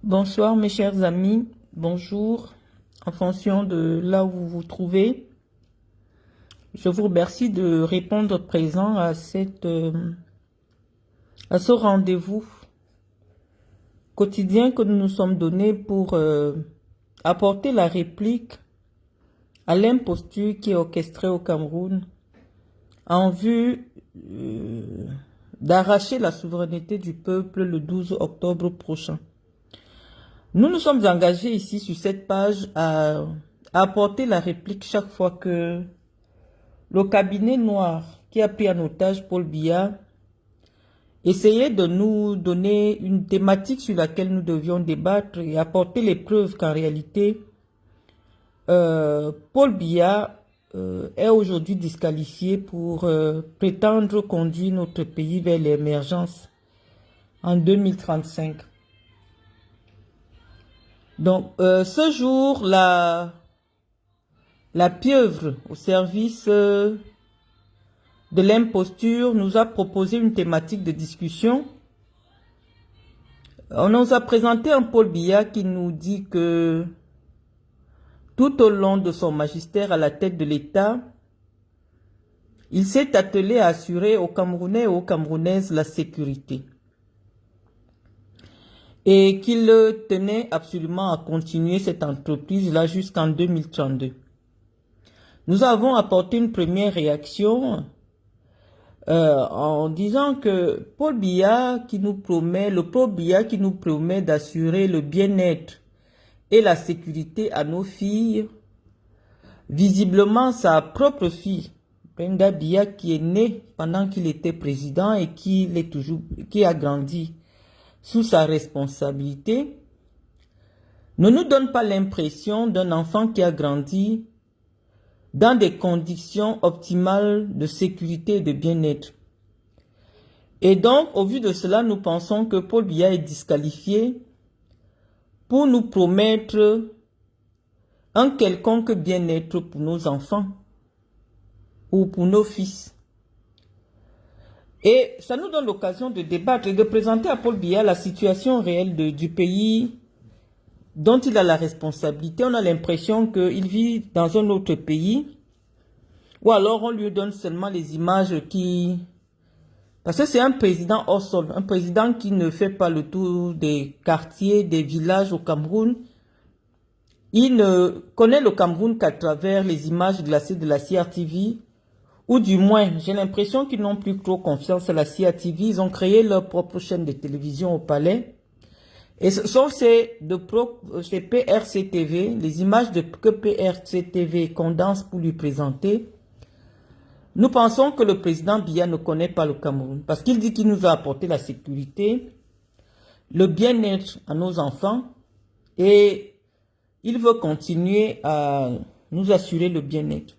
Bonsoir mes chers amis, bonjour, en fonction de là où vous vous trouvez. Je vous remercie de répondre présent à ce rendez-vous quotidien que nous nous sommes donnés pour apporter la réplique à l'imposture qui est orchestrée au Cameroun en vue d'arracher la souveraineté du peuple le 12 octobre prochain. Nous nous sommes engagés ici sur cette page à apporter la réplique chaque fois que le cabinet noir qui a pris en otage Paul Biya essayait de nous donner une thématique sur laquelle nous devions débattre et apporter les preuves qu'en réalité, Paul Biya est aujourd'hui disqualifié pour prétendre conduire notre pays vers l'émergence en 2035. Donc, ce jour, la pieuvre au service de l'imposture nous a proposé une thématique de discussion. On nous a présenté un Paul Biya qui nous dit que tout au long de son magistère à la tête de l'État, il s'est attelé à assurer aux Camerounais et aux Camerounaises la sécurité. Et qu'il tenait absolument à continuer cette entreprise-là jusqu'en 2032. Nous avons apporté une première réaction en disant que Paul Biya qui nous promet, le Paul Biya qui nous promet d'assurer le bien-être et la sécurité à nos filles, visiblement sa propre fille, Brenda Biya, qui est née pendant qu'il était président et qui a grandi sous sa responsabilité, ne nous donne pas l'impression d'un enfant qui a grandi dans des conditions optimales de sécurité et de bien-être. Et donc, au vu de cela, nous pensons que Paul Biya est disqualifié pour nous promettre un quelconque bien-être pour nos enfants ou pour nos fils. Et ça nous donne l'occasion de débattre et de présenter à Paul Biya la situation réelle du pays dont il a la responsabilité. On a l'impression qu'il vit dans un autre pays, ou alors on lui donne seulement les images qui... Parce que c'est un président hors sol, un président qui ne fait pas le tour des quartiers, des villages au Cameroun. Il ne connaît le Cameroun qu'à travers les images glacées de la CRTV, ou du moins, j'ai l'impression qu'ils n'ont plus trop confiance à la CRTV. Ils ont créé leur propre chaîne de télévision au palais. Et ce sont ces PRC-TV, les images que PRC-TV condense pour lui présenter. Nous pensons que le président Biya ne connaît pas le Cameroun parce qu'il dit qu'il nous a apporté la sécurité, le bien-être à nos enfants et il veut continuer à nous assurer le bien-être.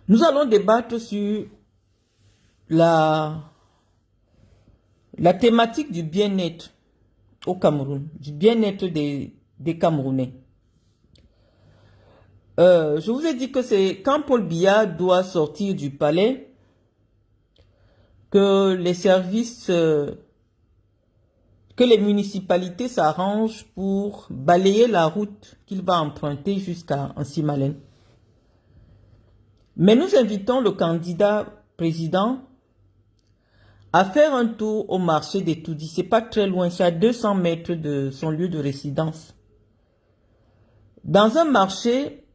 Nous allons débattre sur la thématique du bien-être au Cameroun, du bien-être des Camerounais. Je vous ai dit que c'est quand Paul Biya doit sortir du palais que les services, que les municipalités s'arrangent pour balayer la route qu'il va emprunter jusqu'à Ansimalène. Mais nous invitons le candidat président à faire un tour au marché des Toudis. C'est pas très loin, c'est à 200 mètres de son lieu de résidence. Dans un marché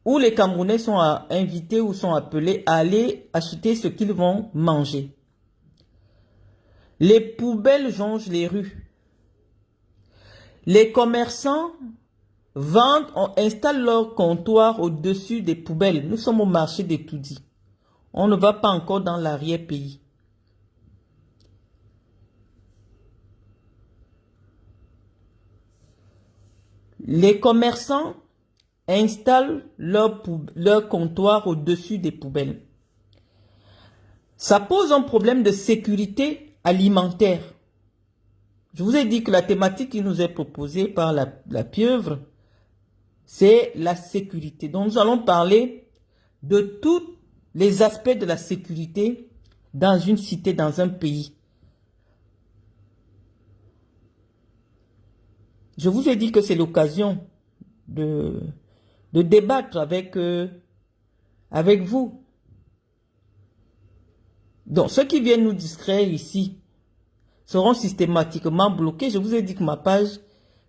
où les Camerounais sont invités ou sont appelés à aller acheter ce qu'ils vont manger. Les poubelles jonchent les rues. Les commerçants vendent, installent leur comptoir au-dessus des poubelles. Nous sommes au marché des Toudis. On ne va pas encore dans l'arrière-pays. Les commerçants installent leur comptoir au-dessus des poubelles. Ça pose un problème de sécurité alimentaire. Je vous ai dit que la thématique qui nous est proposée par la pieuvre, c'est la sécurité. Donc nous allons parler de tous les aspects de la sécurité dans une cité, dans un pays. je vous ai dit que c'est l'occasion de débattre avec vous. Donc, ceux qui viennent nous distraire ici seront systématiquement bloqués. Je vous ai dit que ma page,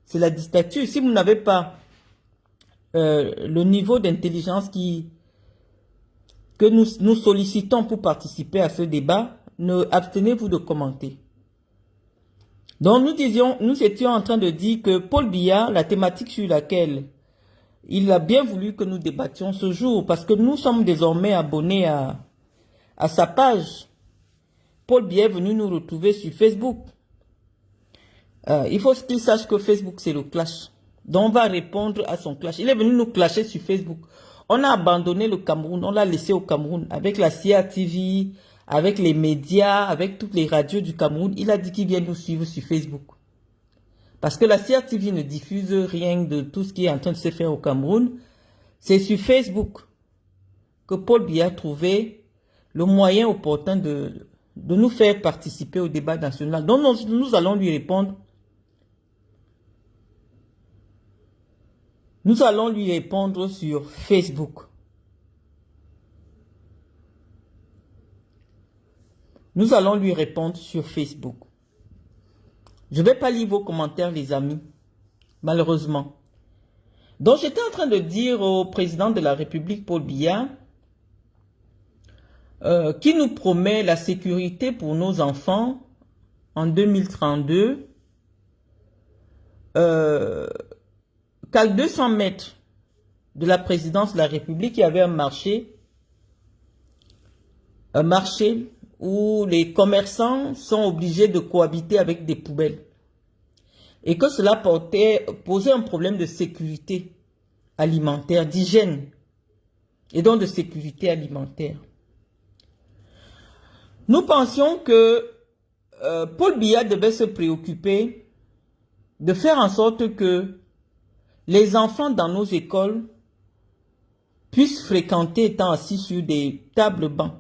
c'est la dictature. Si vous n'avez pas le niveau d'intelligence que nous sollicitons pour participer à ce débat, abstenez-vous de commenter. Donc, nous étions en train de dire que Paul Biya, la thématique sur laquelle il a bien voulu que nous débattions ce jour, parce que nous sommes désormais abonnés à sa page. Paul Biya est venu nous retrouver sur Facebook. Il faut qu'il sache que Facebook, c'est le clash. Donc, on va répondre à son clash. Il est venu nous clasher sur Facebook. On a abandonné le Cameroun, on l'a laissé au Cameroun, avec la CIA TV, avec les médias, avec toutes les radios du Cameroun. Il a dit qu'il vient nous suivre sur Facebook. Parce que la CIA TV ne diffuse rien de tout ce qui est en train de se faire au Cameroun. C'est sur Facebook que Paul Biya a trouvé le moyen opportun de nous faire participer au débat national. Donc nous allons lui répondre. Nous allons lui répondre sur Facebook. Nous allons lui répondre sur Facebook. Je ne vais pas lire vos commentaires, les amis, malheureusement. Donc, j'étais en train de dire au président de la République, Paul Biya, qui nous promet la sécurité pour nos enfants en 2032, qu'à 200 mètres de la présidence de la République, il y avait un marché où les commerçants sont obligés de cohabiter avec des poubelles. Et que cela posait un problème de sécurité alimentaire, d'hygiène, et donc de sécurité alimentaire. Nous pensions que Paul Biya devait se préoccuper de faire en sorte que les enfants dans nos écoles puissent fréquenter étant assis sur des tables bancs.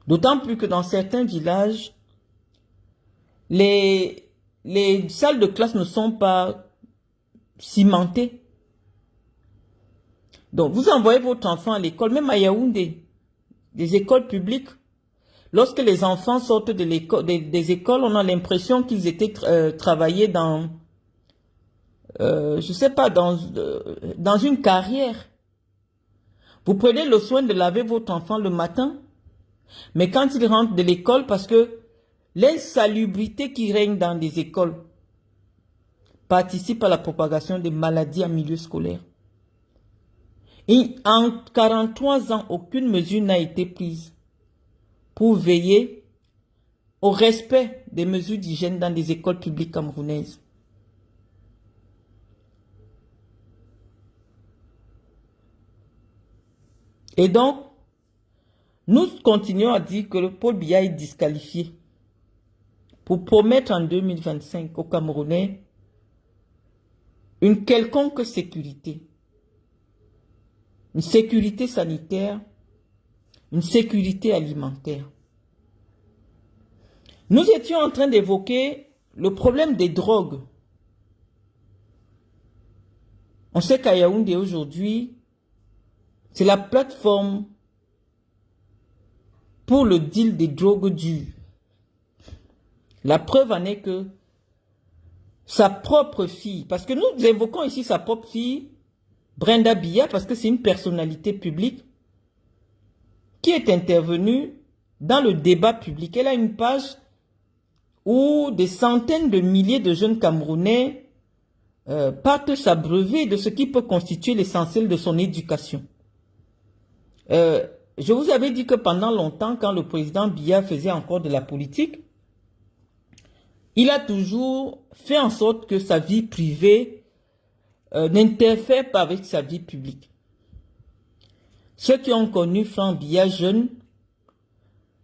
D'autant plus que dans certains villages, les salles de classe ne sont pas cimentées. Donc, vous envoyez votre enfant à l'école, même à Yaoundé, des écoles publiques. Lorsque les enfants sortent de des écoles, on a l'impression qu'ils étaient travaillés dans, je sais pas, dans une carrière. Vous prenez le soin de laver votre enfant le matin, mais quand il rentre de l'école, parce que l'insalubrité qui règne dans les écoles participe à la propagation des maladies en milieu scolaire. Et en 43 ans, aucune mesure n'a été prise pour veiller au respect des mesures d'hygiène dans les écoles publiques camerounaises. Et donc, nous continuons à dire que le Paul Biya est disqualifié pour promettre en 2025 aux Camerounais une quelconque sécurité. Une sécurité sanitaire, une sécurité alimentaire. Nous étions en train d'évoquer le problème des drogues. On sait qu'à Yaoundé aujourd'hui, c'est la plateforme pour le deal des drogues dures. La preuve en est que sa propre fille, parce que nous évoquons ici sa propre fille, Brenda Biya, parce que c'est une personnalité publique qui est intervenue dans le débat public. Elle a une page où des centaines de milliers de jeunes Camerounais partent s'abreuver de ce qui peut constituer l'essentiel de son éducation. Je vous avais dit que pendant longtemps, quand le président Biya faisait encore de la politique, il a toujours fait en sorte que sa vie privée n'interfère pas avec sa vie publique. Ceux qui ont connu Franck Biya jeune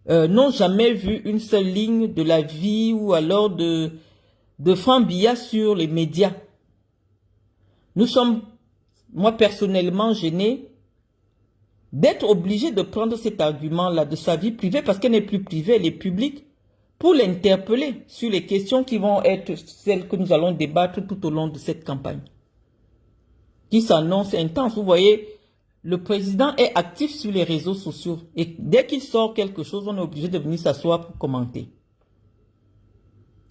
n'ont jamais vu une seule ligne de la vie ou alors de Franck Biya sur les médias. Nous sommes, moi personnellement, gênés d'être obligés de prendre cet argument-là de sa vie privée parce qu'elle n'est plus privée, elle est publique. pour l'interpeller sur les questions qui vont être celles que nous allons débattre tout au long de cette campagne, qui s'annonce intense. Vous voyez, le président est actif sur les réseaux sociaux et dès qu'il sort quelque chose, on est obligé de venir s'asseoir pour commenter.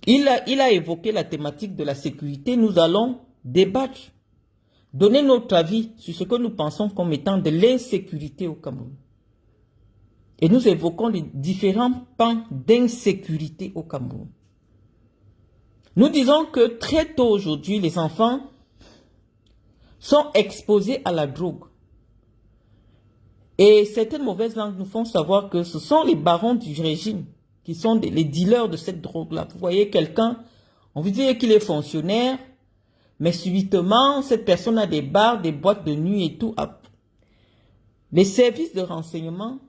Il a évoqué la thématique de la sécurité. Nous allons débattre, donner notre avis sur ce que nous pensons comme étant de l'insécurité au Cameroun. Et nous évoquons les différents pans d'insécurité au Cameroun. Nous disons que très tôt aujourd'hui, les enfants sont exposés à la drogue. Et certaines mauvaises langues nous font savoir que ce sont les barons du régime qui sont les dealers de cette drogue-là. Vous voyez quelqu'un, on vous dit qu'il est fonctionnaire, mais subitement, cette personne a des bars, des boîtes de nuit et tout. Les services de renseignement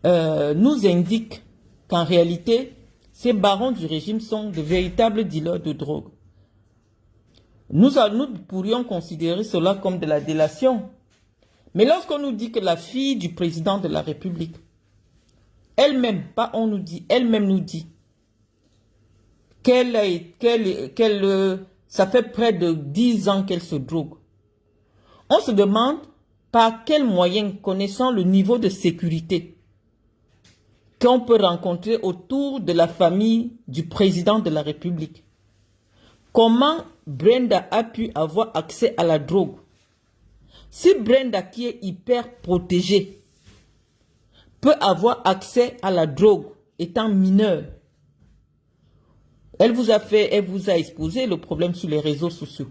nous indiquent qu'en réalité, ces barons du régime sont de véritables dealers de drogue. Nous pourrions considérer cela comme de la délation. Mais lorsqu'on nous dit que la fille du président de la République, elle-même, pas on nous dit, elle-même nous dit ça fait près de 10 ans qu'elle se drogue. On se demande par quels moyens, connaissant le niveau de sécurité qu'on peut rencontrer autour de la famille du président de la République, comment Brenda a pu avoir accès à la drogue. Si Brenda, qui est hyper protégée, peut avoir accès à la drogue étant mineure, elle vous a exposé le problème sur les réseaux sociaux.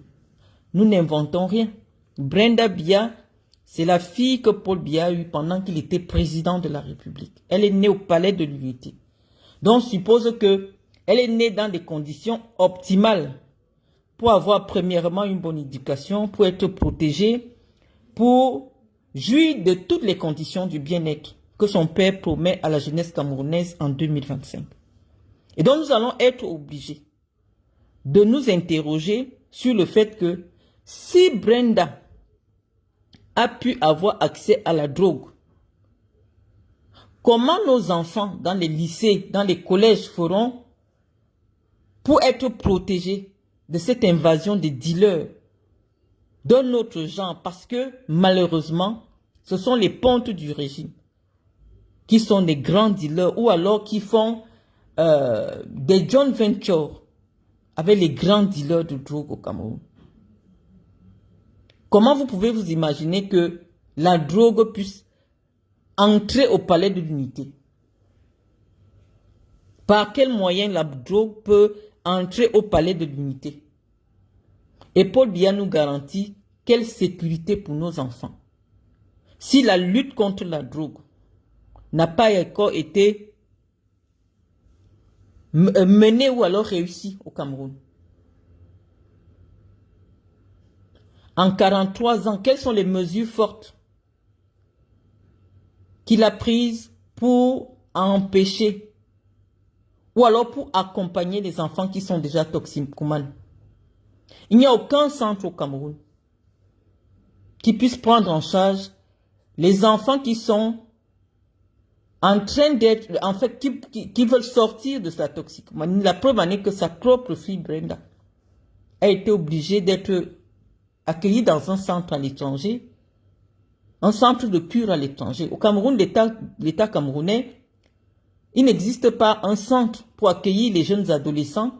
Nous n'inventons rien. Brenda Biya, c'est la fille que Paul Biya a eue pendant qu'il était président de la République. Elle est née au palais de l'Unité. Donc, on suppose qu'elle est née dans des conditions optimales pour avoir premièrement une bonne éducation, pour être protégée, pour jouir de toutes les conditions du bien-être que son père promet à la jeunesse camerounaise en 2025. Et donc nous allons être obligés de nous interroger sur le fait que si Brenda a pu avoir accès à la drogue, comment nos enfants dans les lycées, dans les collèges feront pour être protégés de cette invasion des dealers d'un autre genre, parce que malheureusement, ce sont les pontes du régime qui sont des grands dealers ou alors qui font des joint ventures avec les grands dealers de drogue au Cameroun. Comment vous pouvez vous imaginer que la drogue puisse entrer au palais de l'Unité? Par quel moyen la drogue peut entrer au palais de l'Unité? Et Paul Biya nous garantit quelle sécurité pour nos enfants. Si la lutte contre la drogue n'a pas encore été menée ou alors réussie au Cameroun. En 43 ans, quelles sont les mesures fortes qu'il a prises pour empêcher ou alors pour accompagner les enfants qui sont déjà toxicomanes? Il n'y a aucun centre au Cameroun qui puisse prendre en charge les enfants qui sont en train d'être, en fait, qui veulent sortir de sa toxicomanie. La preuve en est que sa propre fille Brenda a été obligée d'être accueillie dans un centre à l'étranger, un centre de cure à l'étranger. Au Cameroun, l'État camerounais, il n'existe pas un centre pour accueillir les jeunes adolescents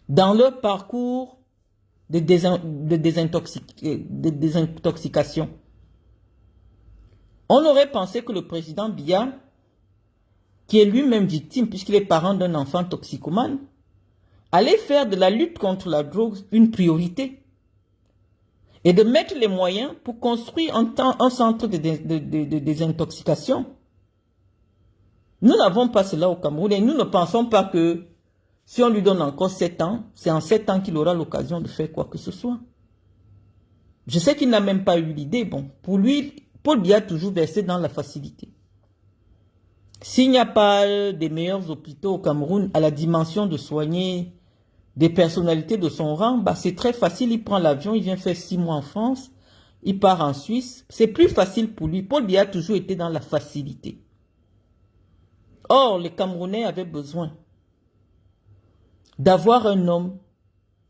dans leur parcours de désintoxication. On aurait pensé que le président Biya, qui est lui-même victime puisqu'il est parent d'un enfant toxicomane, allait faire de la lutte contre la drogue une priorité et de mettre les moyens pour construire un centre de désintoxication. Nous n'avons pas cela au Cameroun et nous ne pensons pas que si on lui donne encore 7 ans, c'est en 7 ans qu'il aura l'occasion de faire quoi que ce soit. Je sais qu'il n'a même pas eu l'idée. Bon, pour lui, Paul Biya a toujours versé dans la facilité. S'il n'y a pas des meilleurs hôpitaux au Cameroun à la dimension de soigner des personnalités de son rang, bah c'est très facile. Il prend l'avion, il vient faire 6 mois en France, il part en Suisse. C'est plus facile pour lui. Paul Biya a toujours été dans la facilité. Or, les Camerounais avaient besoin d'avoir un homme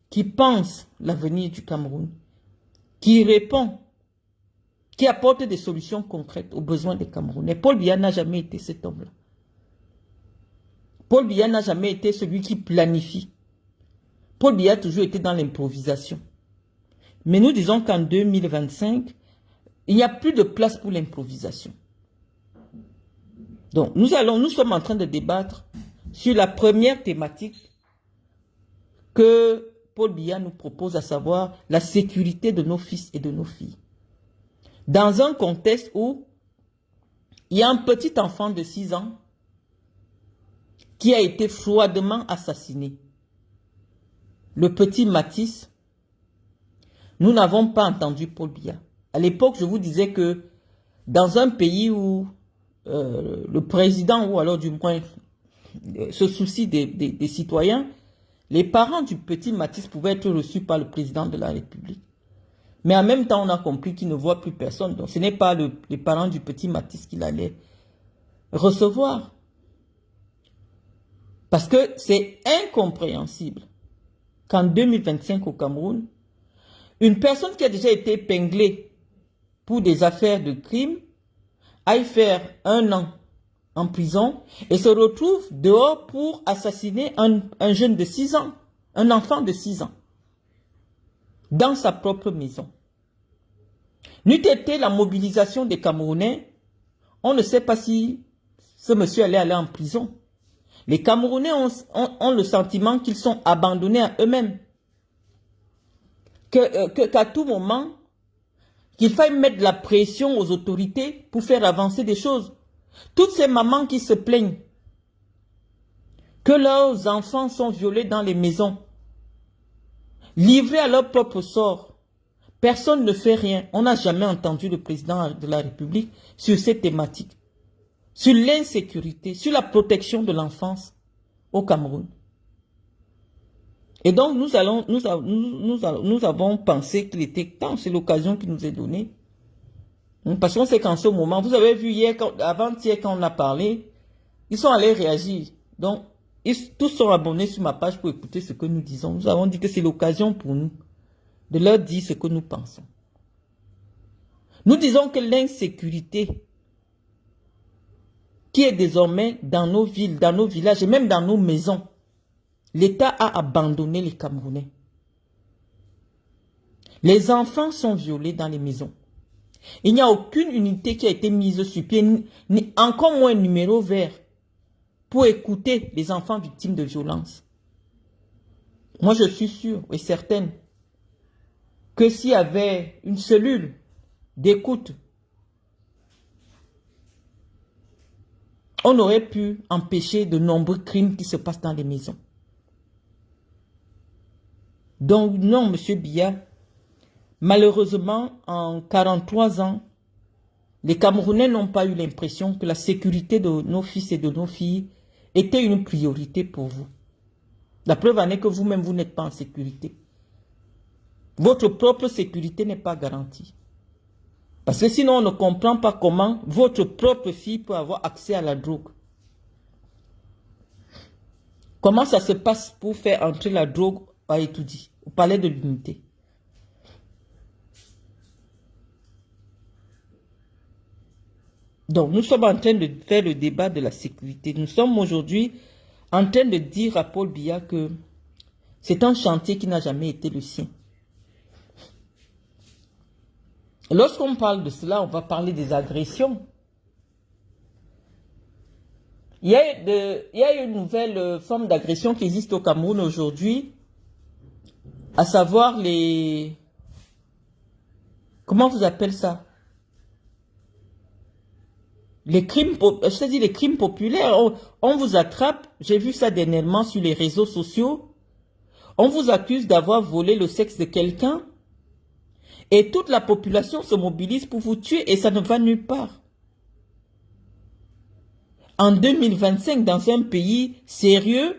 qui pense l'avenir du Cameroun, qui répond, qui apporte des solutions concrètes aux besoins des Camerounais. Paul Biya n'a jamais été cet homme-là. Paul Biya n'a jamais été celui qui planifie. Paul Biya a toujours été dans l'improvisation. Mais nous disons qu'en 2025, il n'y a plus de place pour l'improvisation. Donc, nous sommes en train de débattre sur la première thématique que Paul Biya nous propose, à savoir la sécurité de nos fils et de nos filles. Dans un contexte où il y a un petit enfant de 6 ans qui a été froidement assassiné. Le petit Matisse, nous n'avons pas entendu Paul Biya. À l'époque, je vous disais que dans un pays où le président, ou alors du moins se soucie des citoyens, les parents du petit Matisse pouvaient être reçus par le président de la République. Mais en même temps, on a compris qu'il ne voit plus personne. Donc ce n'est pas les parents du petit Matisse qu'il allait recevoir. Parce que c'est incompréhensible qu'en 2025 au Cameroun, une personne qui a déjà été épinglée pour des affaires de crime aille faire 1 an en prison et se retrouve dehors pour assassiner un jeune de 6 ans, un enfant de 6 ans, dans sa propre maison. N'eût été la mobilisation des Camerounais, on ne sait pas si ce monsieur allait aller en prison. Les Camerounais ont le sentiment qu'ils sont abandonnés à eux-mêmes. Qu'à tout moment, qu'il faille mettre de la pression aux autorités pour faire avancer des choses. Toutes ces mamans qui se plaignent que leurs enfants sont violés dans les maisons, livrés à leur propre sort, personne ne fait rien. On n'a jamais entendu le président de la République sur ces thématiques, sur l'insécurité, sur la protection de l'enfance au Cameroun. Et donc, nous avons pensé qu'il était temps, c'est l'occasion qui nous est donnée. Parce qu'on sait qu'en ce moment, vous avez vu hier, avant-hier, quand on a parlé, ils sont allés réagir. Donc, tous sont abonnés sur ma page pour écouter ce que nous disons. Nous avons dit que c'est l'occasion pour nous de leur dire ce que nous pensons. Nous disons que l'insécurité qui est désormais dans nos villes, dans nos villages et même dans nos maisons, l'État a abandonné les Camerounais. Les enfants sont violés dans les maisons. Il n'y a aucune unité qui a été mise sur pied, ni encore moins un numéro vert pour écouter les enfants victimes de violences. Moi, je suis sûre et certaine que s'il y avait une cellule d'écoute, on aurait pu empêcher de nombreux crimes qui se passent dans les maisons. Donc non, Monsieur Biya, malheureusement, en 43 ans, les Camerounais n'ont pas eu l'impression que la sécurité de nos fils et de nos filles était une priorité pour vous. La preuve en est que vous-même, vous n'êtes pas en sécurité. Votre propre sécurité n'est pas garantie. Parce que sinon, on ne comprend pas comment votre propre fille peut avoir accès à la drogue. Comment ça se passe pour faire entrer la drogue à Etoudi, au palais de l'unité? Donc, nous sommes en train de faire le débat de la sécurité. Nous sommes aujourd'hui en train de dire à Paul Biya que c'est un chantier qui n'a jamais été le sien. Lorsqu'on parle de cela, on va parler des agressions. Il y a une nouvelle forme d'agression qui existe au Cameroun aujourd'hui, à savoir les... Comment vous appelez ça? Les crimes, c'est-à-dire les crimes populaires. On vous attrape, j'ai vu ça dernièrement sur les réseaux sociaux, on vous accuse d'avoir volé le sexe de quelqu'un, et toute la population se mobilise pour vous tuer et ça ne va nulle part. En 2025, dans un pays sérieux,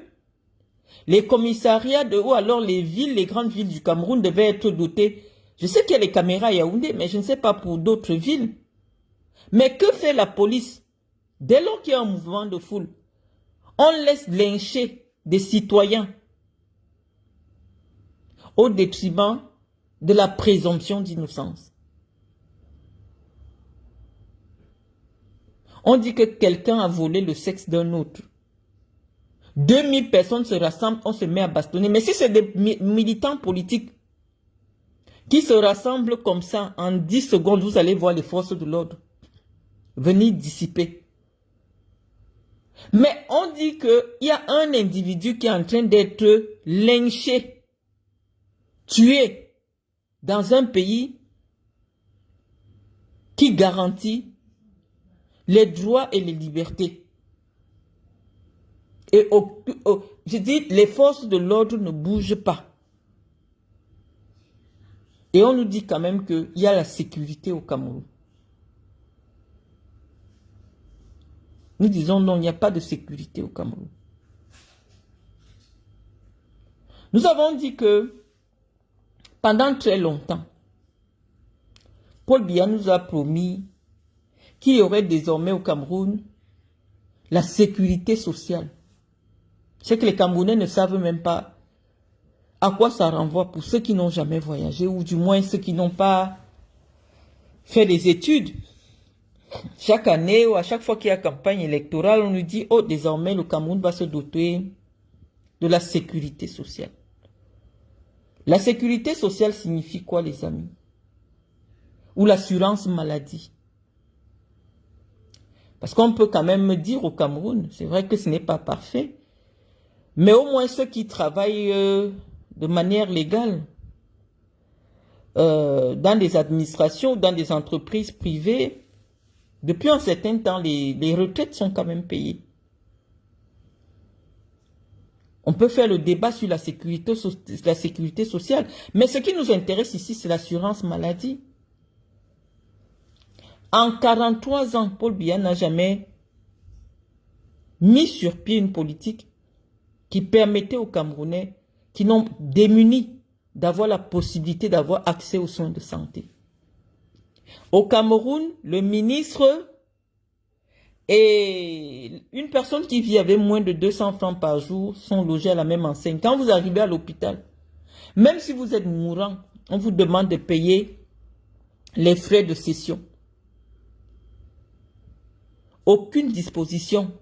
les commissariats ou alors les villes, les grandes villes du Cameroun devaient être dotés. Je sais qu'il y a les caméras à Yaoundé, mais je ne sais pas pour d'autres villes. Mais que fait la police? Dès lors qu'il y a un mouvement de foule, On laisse lyncher des citoyens au détriment de la présomption d'innocence. On dit que quelqu'un a volé le sexe d'un autre. 2000 personnes se rassemblent, on se met à bastonner. Mais si c'est des militants politiques qui se rassemblent comme ça, en 10 secondes, vous allez voir les forces de l'ordre venir dissiper. Mais on dit qu'il y a un individu qui est en train d'être lynché, tué, dans un pays qui garantit les droits et les libertés. Et je dis, les forces de l'ordre ne bougent pas. Et on nous dit quand même qu'il y a la sécurité au Cameroun. Nous disons non, il n'y a pas de sécurité au Cameroun. Nous avons dit que pendant très longtemps, Paul Biya nous a promis qu'il y aurait désormais au Cameroun la sécurité sociale. C'est que les Camerounais ne savent même pas à quoi ça renvoie pour ceux qui n'ont jamais voyagé, ou du moins ceux qui n'ont pas fait des études. Chaque année ou à chaque fois qu'il y a campagne électorale, on nous dit, oh, désormais le Cameroun va se doter de la sécurité sociale. La sécurité sociale signifie quoi, les amis? Ou l'assurance maladie? Parce qu'on peut quand même dire au Cameroun, c'est vrai que ce n'est pas parfait, mais au moins ceux qui travaillent de manière légale dans des administrations, dans des entreprises privées, depuis un certain temps, les retraites sont quand même payées. On peut faire le débat sur la sécurité sociale, mais ce qui nous intéresse ici, c'est l'assurance maladie. En 43 ans, Paul Biya n'a jamais mis sur pied une politique qui permettait aux Camerounais qui n'ont démunis d'avoir la possibilité d'avoir accès aux soins de santé. Au Cameroun, le ministre et une personne qui vit avec moins de 200 francs par jour sont logés à la même enseigne. Quand vous arrivez à l'hôpital, même si vous êtes mourant, on vous demande de payer les frais de session. Aucune disposition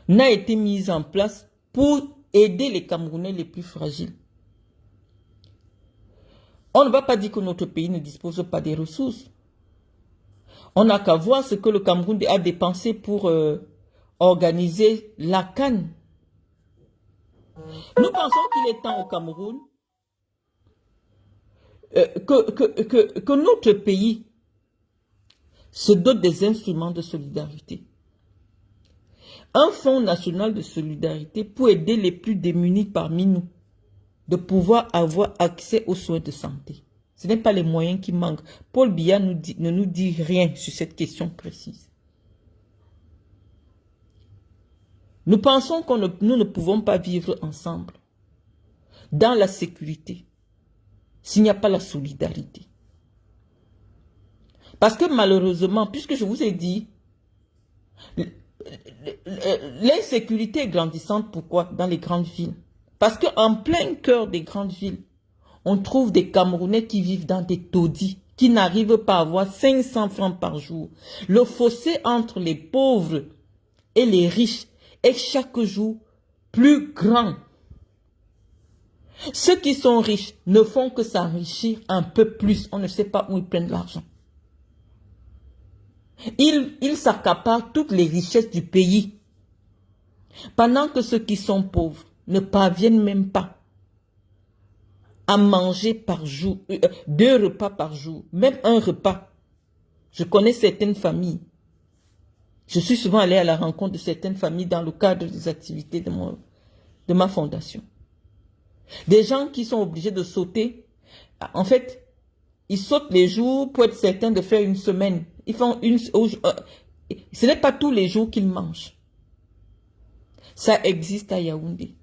n'a été mise en place pour aider les Camerounais les plus fragiles. On ne va pas dire que notre pays ne dispose pas des ressources. On n'a qu'à voir ce que le Cameroun a dépensé pour organiser la CAN. Nous pensons qu'il est temps au Cameroun que notre pays se dote des instruments de solidarité. Un fonds national de solidarité pour aider les plus démunis parmi nous de pouvoir avoir accès aux soins de santé. Ce n'est pas les moyens qui manquent. Paul Biya ne nous dit rien sur cette question précise. Nous pensons que nous ne pouvons pas vivre ensemble dans la sécurité s'il n'y a pas la solidarité. Parce que malheureusement, puisque je vous ai dit, l'insécurité est grandissante. Pourquoi? Dans les grandes villes. Parce qu'en plein cœur des grandes villes, on trouve des Camerounais qui vivent dans des taudis, qui n'arrivent pas à avoir 500 francs par jour. Le fossé entre les pauvres et les riches est chaque jour plus grand. Ceux qui sont riches ne font que s'enrichir un peu plus. On ne sait pas où ils prennent l'argent. Ils s'accaparent toutes les richesses du pays. Pendant que ceux qui sont pauvres ne parviennent même pas à manger par jour, 2 repas par jour, même un repas. Je connais certaines familles. Je suis souvent allé à la rencontre de certaines familles dans le cadre des activités de ma fondation. Des gens qui sont obligés de sauter. En fait, ils sautent les jours pour être certains de faire une semaine. Ils font ce n'est pas tous les jours qu'ils mangent. Ça existe à Yaoundé.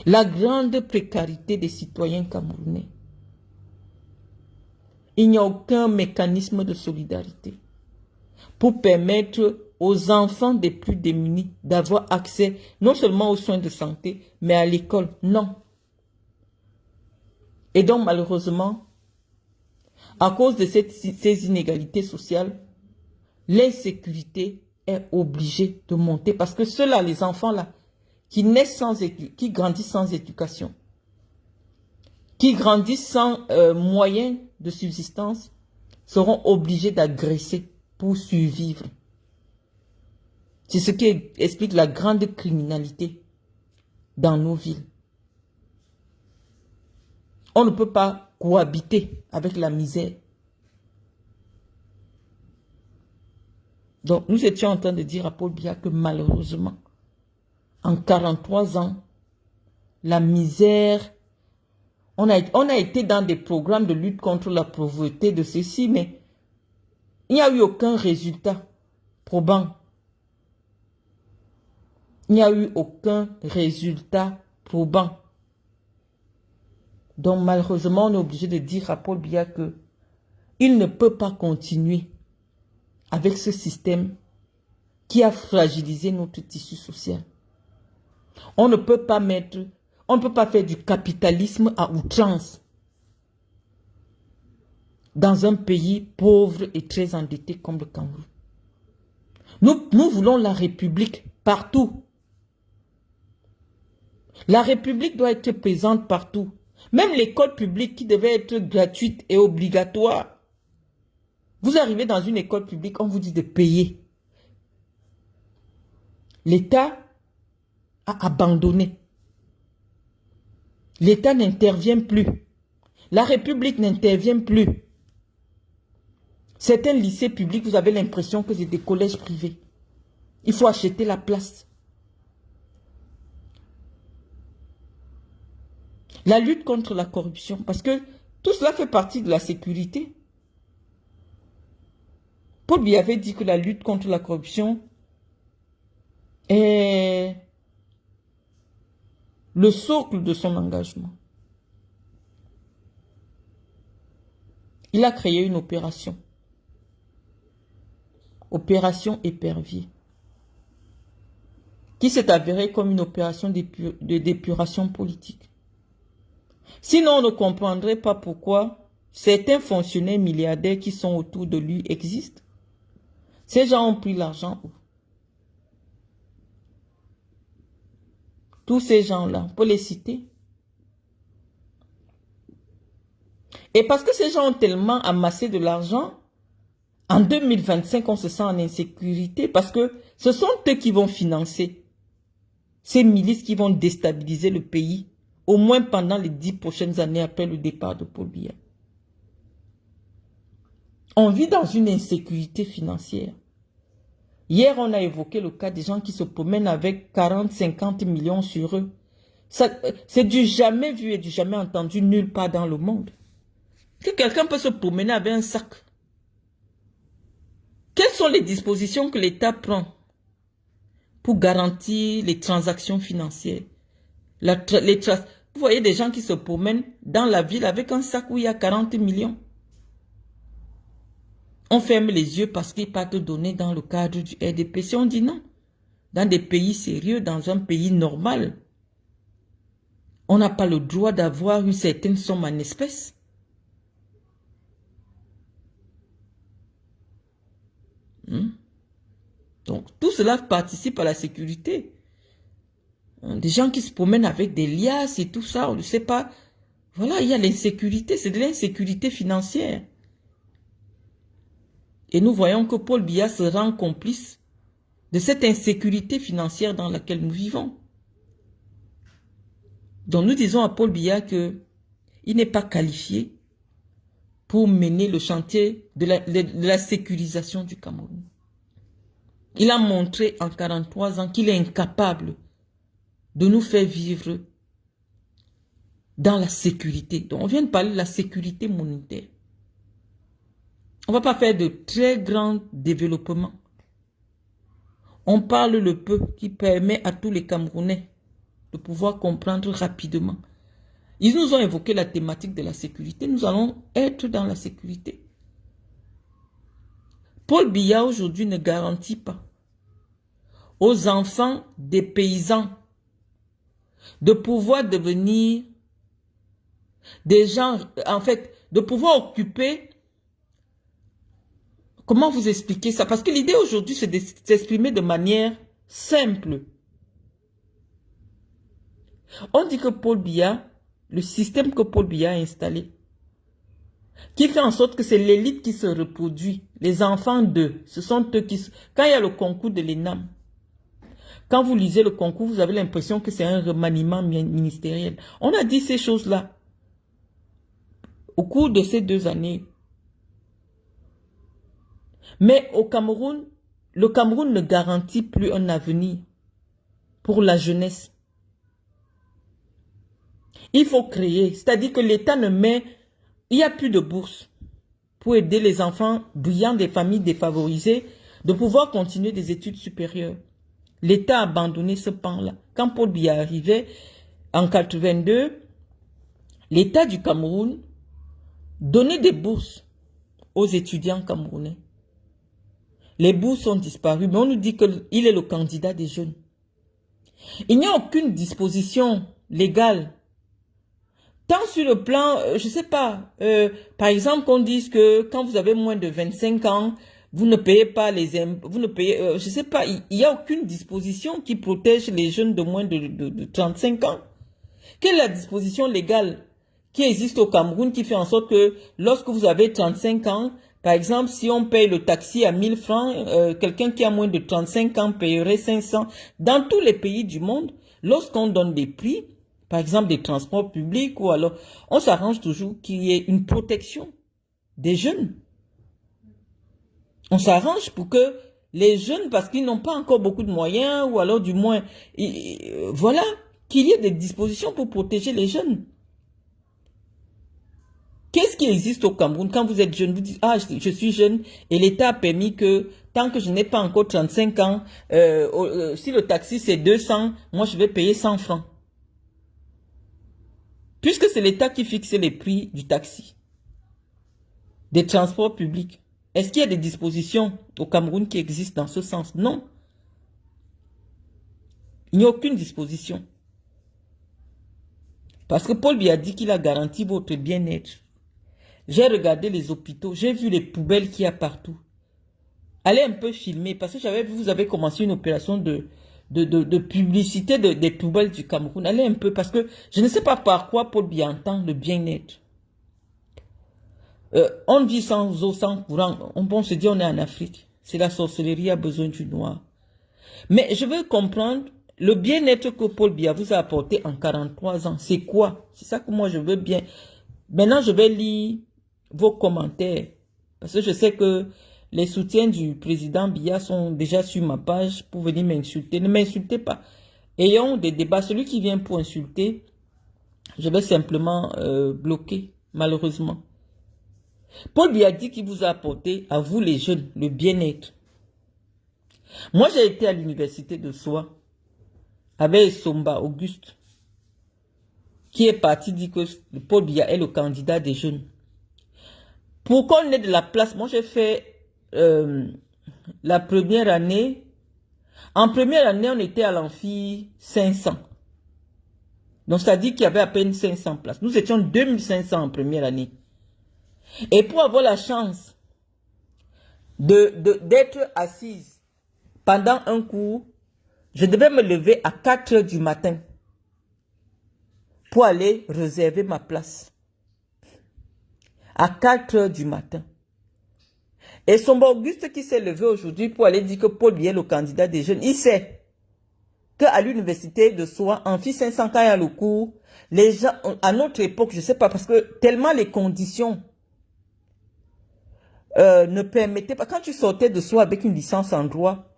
La grande précarité des citoyens camerounais. Il n'y a aucun mécanisme de solidarité pour permettre aux enfants des plus démunis d'avoir accès non seulement aux soins de santé, mais à l'école. Non. Et donc, malheureusement, à cause de ces inégalités sociales, l'insécurité est obligée de monter parce que ceux-là, les enfants-là, qui naissent qui grandissent sans éducation, qui grandissent sans moyens de subsistance, seront obligés d'agresser pour survivre. C'est ce qui explique la grande criminalité dans nos villes. On ne peut pas cohabiter avec la misère. Donc, nous étions en train de dire à Paul Biya que malheureusement, en 43 ans, la misère, on a été dans des programmes de lutte contre la pauvreté de ceci, mais il n'y a eu aucun résultat probant. Il n'y a eu aucun résultat probant. Donc malheureusement, on est obligé de dire à Paul Biya que il ne peut pas continuer avec ce système qui a fragilisé notre tissu social. On ne peut pas faire du capitalisme à outrance dans un pays pauvre et très endetté comme le Cameroun. Nous voulons la République partout. La République doit être présente partout. Même l'école publique qui devait être gratuite et obligatoire. Vous arrivez dans une école publique, on vous dit de payer. L'État a abandonné. L'État n'intervient plus. La République n'intervient plus. Certains lycées publics, vous avez l'impression que c'est des collèges privés. Il faut acheter la place. La lutte contre la corruption, parce que tout cela fait partie de la sécurité. Paul Biya avait dit que la lutte contre la corruption est le socle de son engagement. Il a créé une opération. Opération Épervier. Qui s'est avérée comme une opération d'épuration politique. Sinon, on ne comprendrait pas pourquoi certains fonctionnaires milliardaires qui sont autour de lui existent. Ces gens ont pris l'argent où? Tous ces gens-là, on peut les citer. Et parce que ces gens ont tellement amassé de l'argent, en 2025, on se sent en insécurité parce que ce sont eux qui vont financer ces milices qui vont déstabiliser le pays, au moins pendant les 10 prochaines années après le départ de Paul Biya. On vit dans une insécurité financière. Hier, on a évoqué le cas des gens qui se promènent avec 40-50 millions sur eux. C'est du jamais vu et du jamais entendu nulle part dans le monde. Que quelqu'un peut se promener avec un sac. Quelles sont les dispositions que l'État prend pour garantir les transactions financières? Vous voyez des gens qui se promènent dans la ville avec un sac où il y a 40 millions. On ferme les yeux parce qu'ils partent donner dans le cadre du RDPC. On dit non. Dans des pays sérieux, dans un pays normal, on n'a pas le droit d'avoir une certaine somme en espèces. Donc, tout cela participe à la sécurité. Des gens qui se promènent avec des liasses et tout ça, on ne sait pas. Voilà, il y a l'insécurité, c'est de l'insécurité financière. Et nous voyons que Paul Biya se rend complice de cette insécurité financière dans laquelle nous vivons. Donc nous disons à Paul Biya qu'il n'est pas qualifié pour mener le chantier de la sécurisation du Cameroun. Il a montré en 43 ans qu'il est incapable de nous faire vivre dans la sécurité. Donc on vient de parler de la sécurité monétaire. On ne va pas faire de très grands développements. On parle le peu qui permet à tous les Camerounais de pouvoir comprendre rapidement. Ils nous ont évoqué la thématique de la sécurité. Nous allons être dans la sécurité. Paul Biya aujourd'hui ne garantit pas aux enfants des paysans de pouvoir devenir des gens, en fait, de pouvoir occuper, comment vous expliquer ça? Parce que l'idée aujourd'hui, c'est de s'exprimer de manière simple. On dit que Paul Biya, le système que Paul Biya a installé, qui fait en sorte que c'est l'élite qui se reproduit, les enfants d'eux, ce sont eux qui... Quand il y a le concours de l'ENAM, quand vous lisez le concours, vous avez l'impression que c'est un remaniement ministériel. On a dit ces choses-là au cours de ces 2 années. Mais au Cameroun, le Cameroun ne garantit plus un avenir pour la jeunesse. Il faut créer, c'est-à-dire que l'État ne met... Il n'y a plus de bourse pour aider les enfants brillants des familles défavorisées de pouvoir continuer des études supérieures. L'État a abandonné ce pan-là. Quand Paul Biya arrivait en 82, l'État du Cameroun donnait des bourses aux étudiants camerounais. Les bourses ont disparu, mais on nous dit qu'il est le candidat des jeunes. Il n'y a aucune disposition légale. Tant sur le plan, je ne sais pas, par exemple qu'on dise que quand vous avez moins de 25 ans, vous ne payez pas les impôts, vous ne payez, je ne sais pas, il n'y a aucune disposition qui protège les jeunes de moins de 35 ans. Quelle est la disposition légale qui existe au Cameroun qui fait en sorte que lorsque vous avez 35 ans, par exemple, si on paye le taxi à 1000 francs, quelqu'un qui a moins de 35 ans payerait 500. Dans tous les pays du monde, lorsqu'on donne des prix, par exemple des transports publics, ou alors on s'arrange toujours qu'il y ait une protection des jeunes. On s'arrange pour que les jeunes, parce qu'ils n'ont pas encore beaucoup de moyens, ou alors du moins, voilà, qu'il y ait des dispositions pour protéger les jeunes. Qu'est-ce qui existe au Cameroun quand vous êtes jeune? Vous dites, ah, je suis jeune, et l'État a permis que, tant que je n'ai pas encore 35 ans, si le taxi c'est 200, moi je vais payer 100 francs. Puisque c'est l'État qui fixe les prix du taxi, des transports publics. Est-ce qu'il y a des dispositions au Cameroun qui existent dans ce sens? Non. Il n'y a aucune disposition. Parce que Paul Biya dit qu'il a garanti votre bien-être. J'ai regardé les hôpitaux, j'ai vu les poubelles qu'il y a partout. Allez un peu filmer, parce que j'avais vu, vous avez commencé une opération de publicité des poubelles du Cameroun. Allez un peu, parce que je ne sais pas par quoi Paul Biya entend le bien-être. On vit sans eau, sans courant. On se dit on est en Afrique. C'est la sorcellerie, a besoin du noir. Mais je veux comprendre le bien-être que Paul Biya vous a apporté en 43 ans. C'est quoi? C'est ça que moi je veux bien. Maintenant je vais lire vos commentaires. Parce que je sais que les soutiens du président Biya sont déjà sur ma page pour venir m'insulter. Ne m'insultez pas. Ayons des débats. Celui qui vient pour insulter, je vais simplement bloquer, malheureusement. Paul Biya dit qu'il vous a apporté, à vous les jeunes, le bien-être. Moi, j'ai été à l'université de Soa avec Somba Auguste, qui est parti dire que Paul Biya est le candidat des jeunes. Pour qu'on ait de la place, moi j'ai fait la première année. En première année, on était à l'amphi 500. Donc, ça dit qu'il y avait à peine 500 places. Nous étions 2500 en première année. Et pour avoir la chance d'être assise pendant un cours, je devais me lever à 4 heures du matin pour aller réserver ma place. À 4 heures du matin. Et Somba Auguste qui s'est levé aujourd'hui pour aller dire que Paul Biya est le candidat des jeunes, il sait qu'à l'université de Soa, en Amphi 500, quand il y a le cours, les gens, à notre époque, je ne sais pas, parce que tellement les conditions ne permettaient pas, quand tu sortais de Soa avec une licence en droit,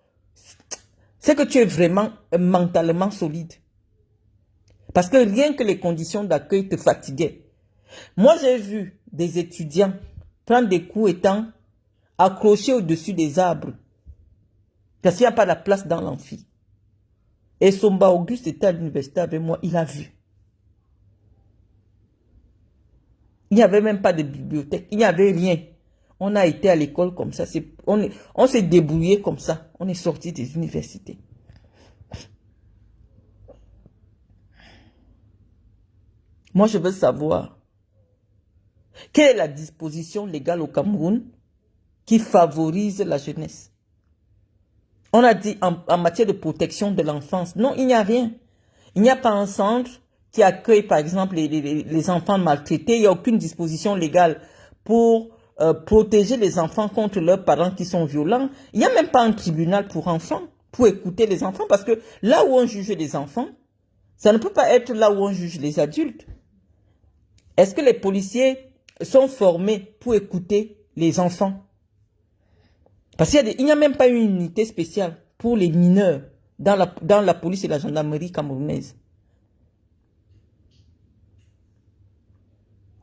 c'est que tu es vraiment mentalement solide. Parce que rien que les conditions d'accueil te fatiguaient. Moi, j'ai vu des étudiants prendre des cours étant accrochés au-dessus des arbres. Parce qu'il n'y a pas de place dans l'amphi. Et Somba Auguste était à l'université avec moi, il a vu. Il n'y avait même pas de bibliothèque, il n'y avait rien. On a été à l'école comme ça, on s'est débrouillé comme ça, on est sorti des universités. Moi, je veux savoir, quelle est la disposition légale au Cameroun qui favorise la jeunesse? On a dit en matière de protection de l'enfance. Non, il n'y a rien. Il n'y a pas un centre qui accueille, par exemple, les enfants maltraités. Il n'y a aucune disposition légale pour protéger les enfants contre leurs parents qui sont violents. Il n'y a même pas un tribunal pour enfants, pour écouter les enfants. Parce que là où on juge les enfants, ça ne peut pas être là où on juge les adultes. Est-ce que les policiers sont formés pour écouter les enfants? Parce qu'il n'y a même pas une unité spéciale pour les mineurs dans la police et la gendarmerie camerounaise.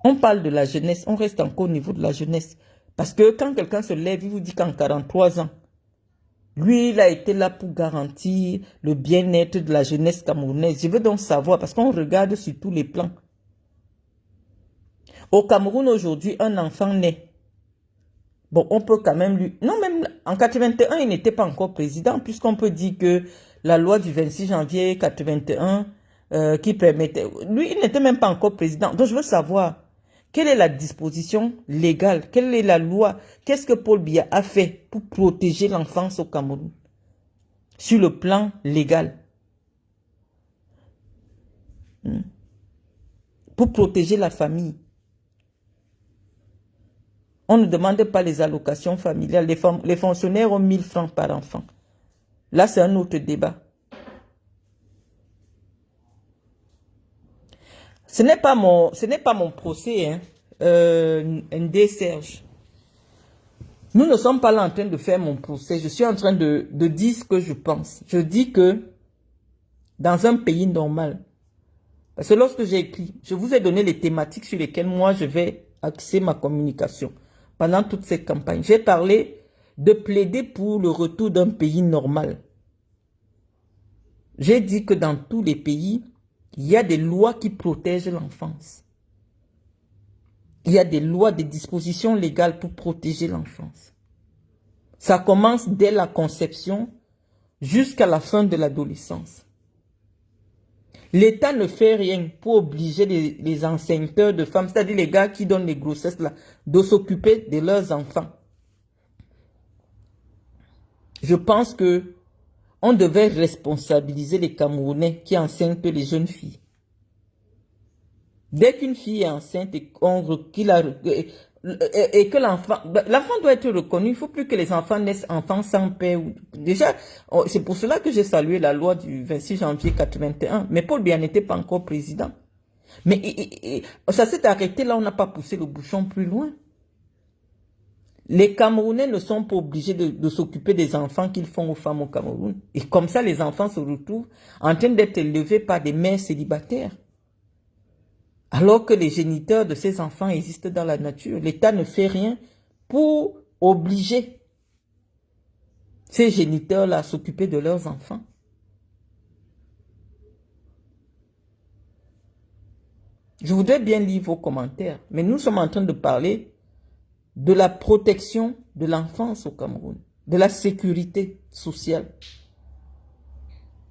On parle de la jeunesse, on reste encore au niveau de la jeunesse. Parce que quand quelqu'un se lève, il vous dit qu'en 43 ans, lui, il a été là pour garantir le bien-être de la jeunesse camerounaise. Je veux donc savoir, parce qu'on regarde sur tous les plans. Au Cameroun, aujourd'hui, un enfant naît. Bon, on peut quand même lui... Non, même en 81, il n'était pas encore président, puisqu'on peut dire que la loi du 26 janvier 81 qui permettait... Lui, il n'était même pas encore président. Donc, je veux savoir, quelle est la disposition légale? Quelle est la loi? Qu'est-ce que Paul Biya a fait pour protéger l'enfance au Cameroun? Sur le plan légal. Pour protéger la famille. On ne demande pas les allocations familiales. Les fonctionnaires ont 1000 francs par enfant. Là, c'est un autre débat. Ce n'est pas mon procès, hein, ND Serge. Nous ne sommes pas là en train de faire mon procès. Je suis en train de dire ce que je pense. Je dis que dans un pays normal, parce que lorsque j'ai écrit, je vous ai donné les thématiques sur lesquelles moi je vais axer ma communication. Pendant toute cette campagne, j'ai parlé de plaider pour le retour d'un pays normal. J'ai dit que dans tous les pays, il y a des lois qui protègent l'enfance. Il y a des lois, des dispositions légales pour protéger l'enfance. Ça commence dès la conception jusqu'à la fin de l'adolescence. L'État ne fait rien pour obliger les enseignants de femmes, c'est-à-dire les gars qui donnent les grossesses là, de s'occuper de leurs enfants. Je pense que on devait responsabiliser les Camerounais qui enseignent les jeunes filles. Dès qu'une fille est enceinte et que l'enfant doit être reconnu, il ne faut plus que les enfants naissent enfants sans père. Déjà, c'est pour cela que j'ai salué la loi du 26 janvier 81. Mais Paul Biya n'était pas encore président. Mais ça s'est arrêté là, on n'a pas poussé le bouchon plus loin. Les Camerounais ne sont pas obligés de s'occuper des enfants qu'ils font aux femmes au Cameroun. Et comme ça, les enfants se retrouvent en train d'être élevés par des mères célibataires. Alors que les géniteurs de ces enfants existent dans la nature, l'État ne fait rien pour obliger ces géniteurs-là à s'occuper de leurs enfants. Je voudrais bien lire vos commentaires, mais nous sommes en train de parler de la protection de l'enfance au Cameroun, de la sécurité sociale.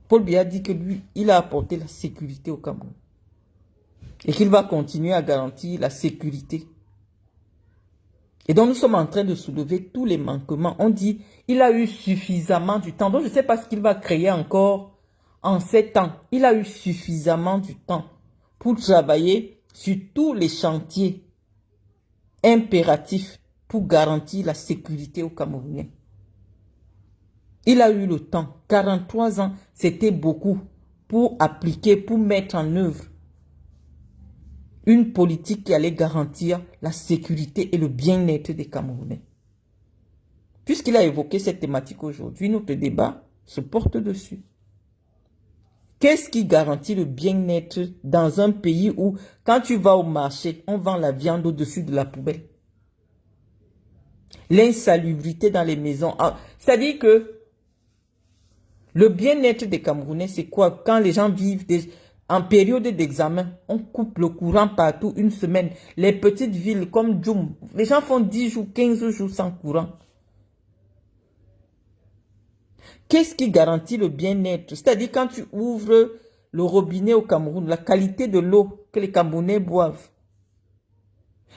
Paul Biya dit que lui, il a apporté la sécurité au Cameroun. Et qu'il va continuer à garantir la sécurité. Et donc nous sommes en train de soulever tous les manquements. On dit, il a eu suffisamment du temps. Donc je ne sais pas ce qu'il va créer encore en 7 ans. Il a eu suffisamment du temps pour travailler sur tous les chantiers impératifs pour garantir la sécurité aux Camerounais. Il a eu le temps. 43 ans, c'était beaucoup pour appliquer, pour mettre en œuvre une politique qui allait garantir la sécurité et le bien-être des Camerounais. Puisqu'il a évoqué cette thématique aujourd'hui, notre débat se porte dessus. Qu'est-ce qui garantit le bien-être dans un pays où, quand tu vas au marché, on vend la viande au-dessus de la poubelle? L'insalubrité dans les maisons. C'est-à-dire que le bien-être des Camerounais, c'est quoi? Quand les gens vivent en période d'examen, on coupe le courant partout une semaine. Les petites villes comme Djoum, les gens font 10 jours, 15 jours sans courant. Qu'est-ce qui garantit le bien-être? C'est-à-dire quand tu ouvres le robinet au Cameroun, la qualité de l'eau que les Camerounais boivent,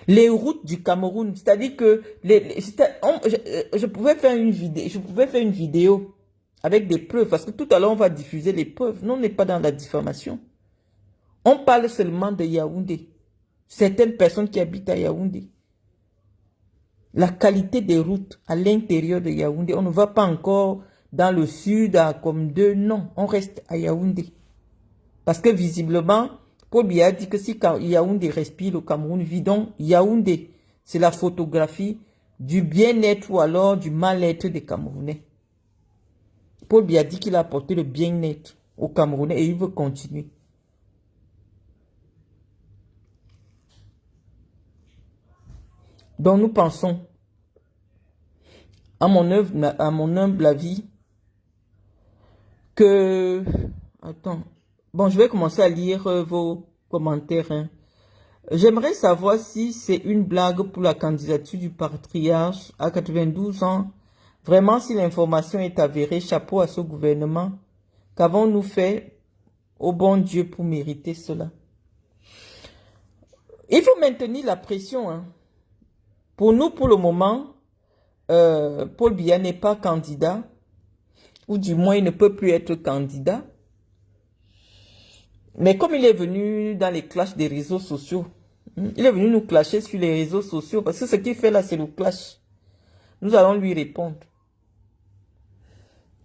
les routes du Cameroun, c'est-à-dire que je pouvais faire une vidéo avec des preuves, parce que tout à l'heure on va diffuser les preuves. Non, on n'est pas dans la diffamation. On parle seulement de Yaoundé. Certaines personnes qui habitent à Yaoundé. La qualité des routes à l'intérieur de Yaoundé. On ne va pas encore dans le sud à comme deux. Non, on reste à Yaoundé. Parce que visiblement, Paul Biya a dit que si Yaoundé respire, le Cameroun vit. Donc Yaoundé, c'est la photographie du bien-être ou alors du mal-être des Camerounais. Paul Biya dit qu'il a apporté le bien-être aux Camerounais et il veut continuer. Donc nous pensons, à mon humble avis, que... Attends. Bon, je vais commencer à lire vos commentaires. Hein. J'aimerais savoir si c'est une blague pour la candidature du patriarche à 92 ans. Vraiment, si l'information est avérée, chapeau à ce gouvernement. Qu'avons-nous fait au bon Dieu pour mériter cela? Il faut maintenir la pression. Hein. Pour nous, pour le moment, Paul Biya n'est pas candidat, ou du moins il ne peut plus être candidat. Mais comme il est venu dans les clashs des réseaux sociaux, il est venu nous clasher sur les réseaux sociaux, parce que ce qu'il fait là, c'est le clash. Nous allons lui répondre.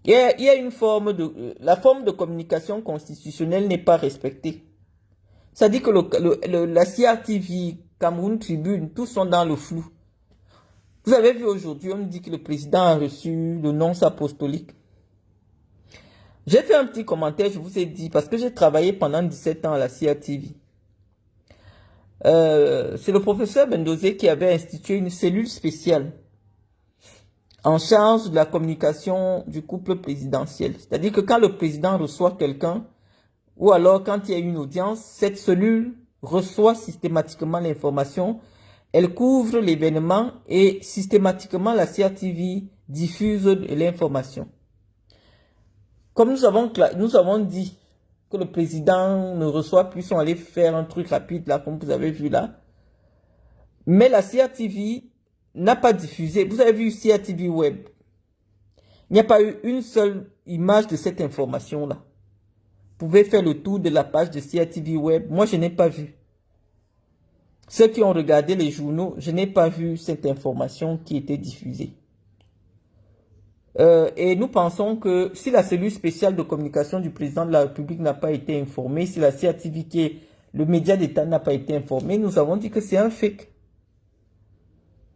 Il y a une forme de... la forme de communication constitutionnelle n'est pas respectée. Ça dit que la CRTV, Cameroun Tribune, tous sont dans le flou. Vous avez vu aujourd'hui, on nous dit que le président a reçu le nonce apostolique. J'ai fait un petit commentaire, je vous ai dit, parce que j'ai travaillé pendant 17 ans à la CRTV. C'est le professeur Bendozé qui avait institué une cellule spéciale en charge de la communication du couple présidentiel. C'est-à-dire que quand le président reçoit quelqu'un, ou alors quand il y a une audience, cette cellule reçoit systématiquement l'information. Elle couvre l'événement et systématiquement la CRTV diffuse l'information. Comme nous avons dit que le président ne reçoit plus, on allait faire un truc rapide là, comme vous avez vu là. Mais la CRTV n'a pas diffusé. Vous avez vu CRTV Web. Il n'y a pas eu une seule image de cette information là. Vous pouvez faire le tour de la page de CRTV Web. Moi, je n'ai pas vu. Ceux qui ont regardé les journaux, je n'ai pas vu cette information qui était diffusée. Et nous pensons que si la cellule spéciale de communication du président de la République n'a pas été informée, si la CRTV, qui est le média d'État, n'a pas été informé, nous avons dit que c'est un fake.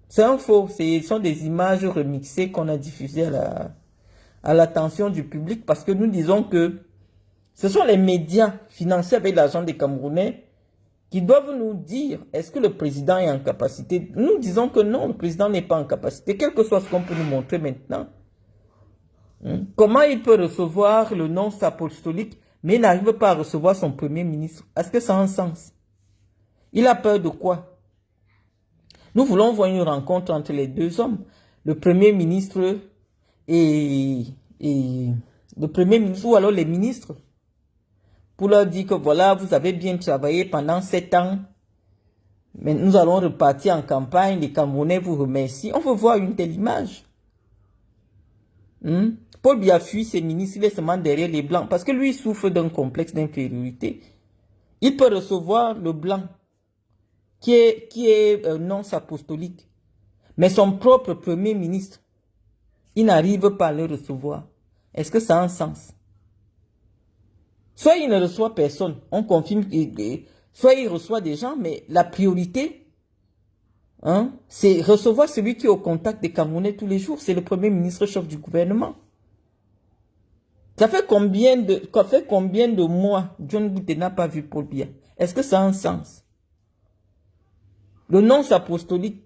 C'est un faux. Ce sont des images remixées qu'on a diffusées à l'attention du public parce que nous disons que ce sont les médias financés avec l'argent des Camerounais qui doivent nous dire, est-ce que le président est en capacité? Nous disons que non, le président n'est pas en capacité, quel que soit ce qu'on peut nous montrer maintenant. Comment il peut recevoir le nonce apostolique, mais il n'arrive pas à recevoir son premier ministre? Est-ce que ça a un sens? Il a peur de quoi? Nous voulons voir une rencontre entre les deux hommes, le premier ministre et le premier ministre, ou alors les ministres, pour leur dire que voilà, vous avez bien travaillé pendant 7 ans, mais nous allons repartir en campagne, les Camerounais vous remercient. On veut voir une telle image. Paul Biya fuit ses ministres, il est seulement derrière les Blancs, parce que lui, il souffre d'un complexe d'infériorité. Il peut recevoir le Blanc, qui est nonce apostolique, mais son propre premier ministre, il n'arrive pas à le recevoir. Est-ce que ça a un sens? Soit il ne reçoit personne, on confirme, soit il reçoit des gens, mais la priorité, c'est recevoir celui qui est au contact des Camerounais tous les jours. C'est le premier ministre chef du gouvernement. Ça fait combien de mois John Boute n'a pas vu Paul Biya? Est-ce que ça a un sens? Le nonce apostolique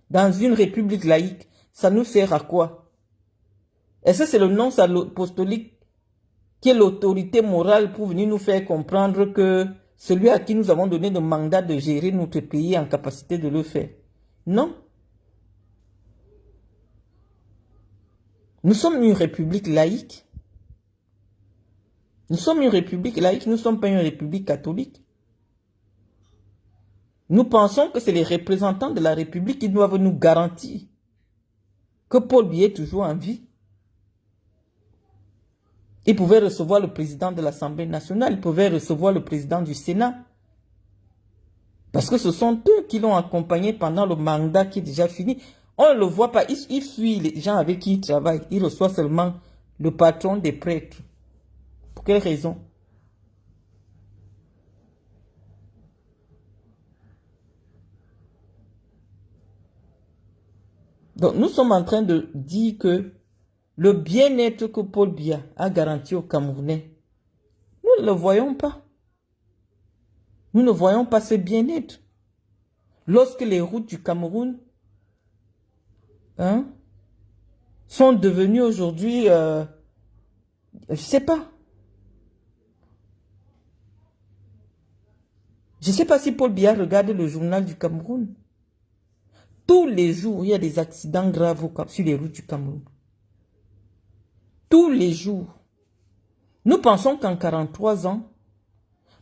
dans une république laïque, ça nous sert à quoi? Est-ce que c'est le nonce apostolique qui est l'autorité morale pour venir nous faire comprendre que celui à qui nous avons donné le mandat de gérer notre pays est en capacité de le faire? Non. Nous sommes une république laïque. Nous sommes une république laïque, nous ne sommes pas une république catholique. Nous pensons que c'est les représentants de la république qui doivent nous garantir que Paul Biya est toujours en vie. Il pouvait recevoir le président de l'Assemblée nationale, il pouvait recevoir le président du Sénat. Parce que ce sont eux qui l'ont accompagné pendant le mandat qui est déjà fini. On ne le voit pas, il fuit les gens avec qui il travaille. Il reçoit seulement le patron des prêtres. Pour quelle raison? Donc nous sommes en train de dire que le bien-être que Paul Biya a garanti aux Camerounais, nous ne le voyons pas. Nous ne voyons pas ce bien-être. Lorsque les routes du Cameroun sont devenues aujourd'hui, je ne sais pas. Je ne sais pas si Paul Biya regarde le journal du Cameroun. Tous les jours, il y a des accidents graves sur les routes du Cameroun. Tous les jours. Nous pensons qu'en 43 ans,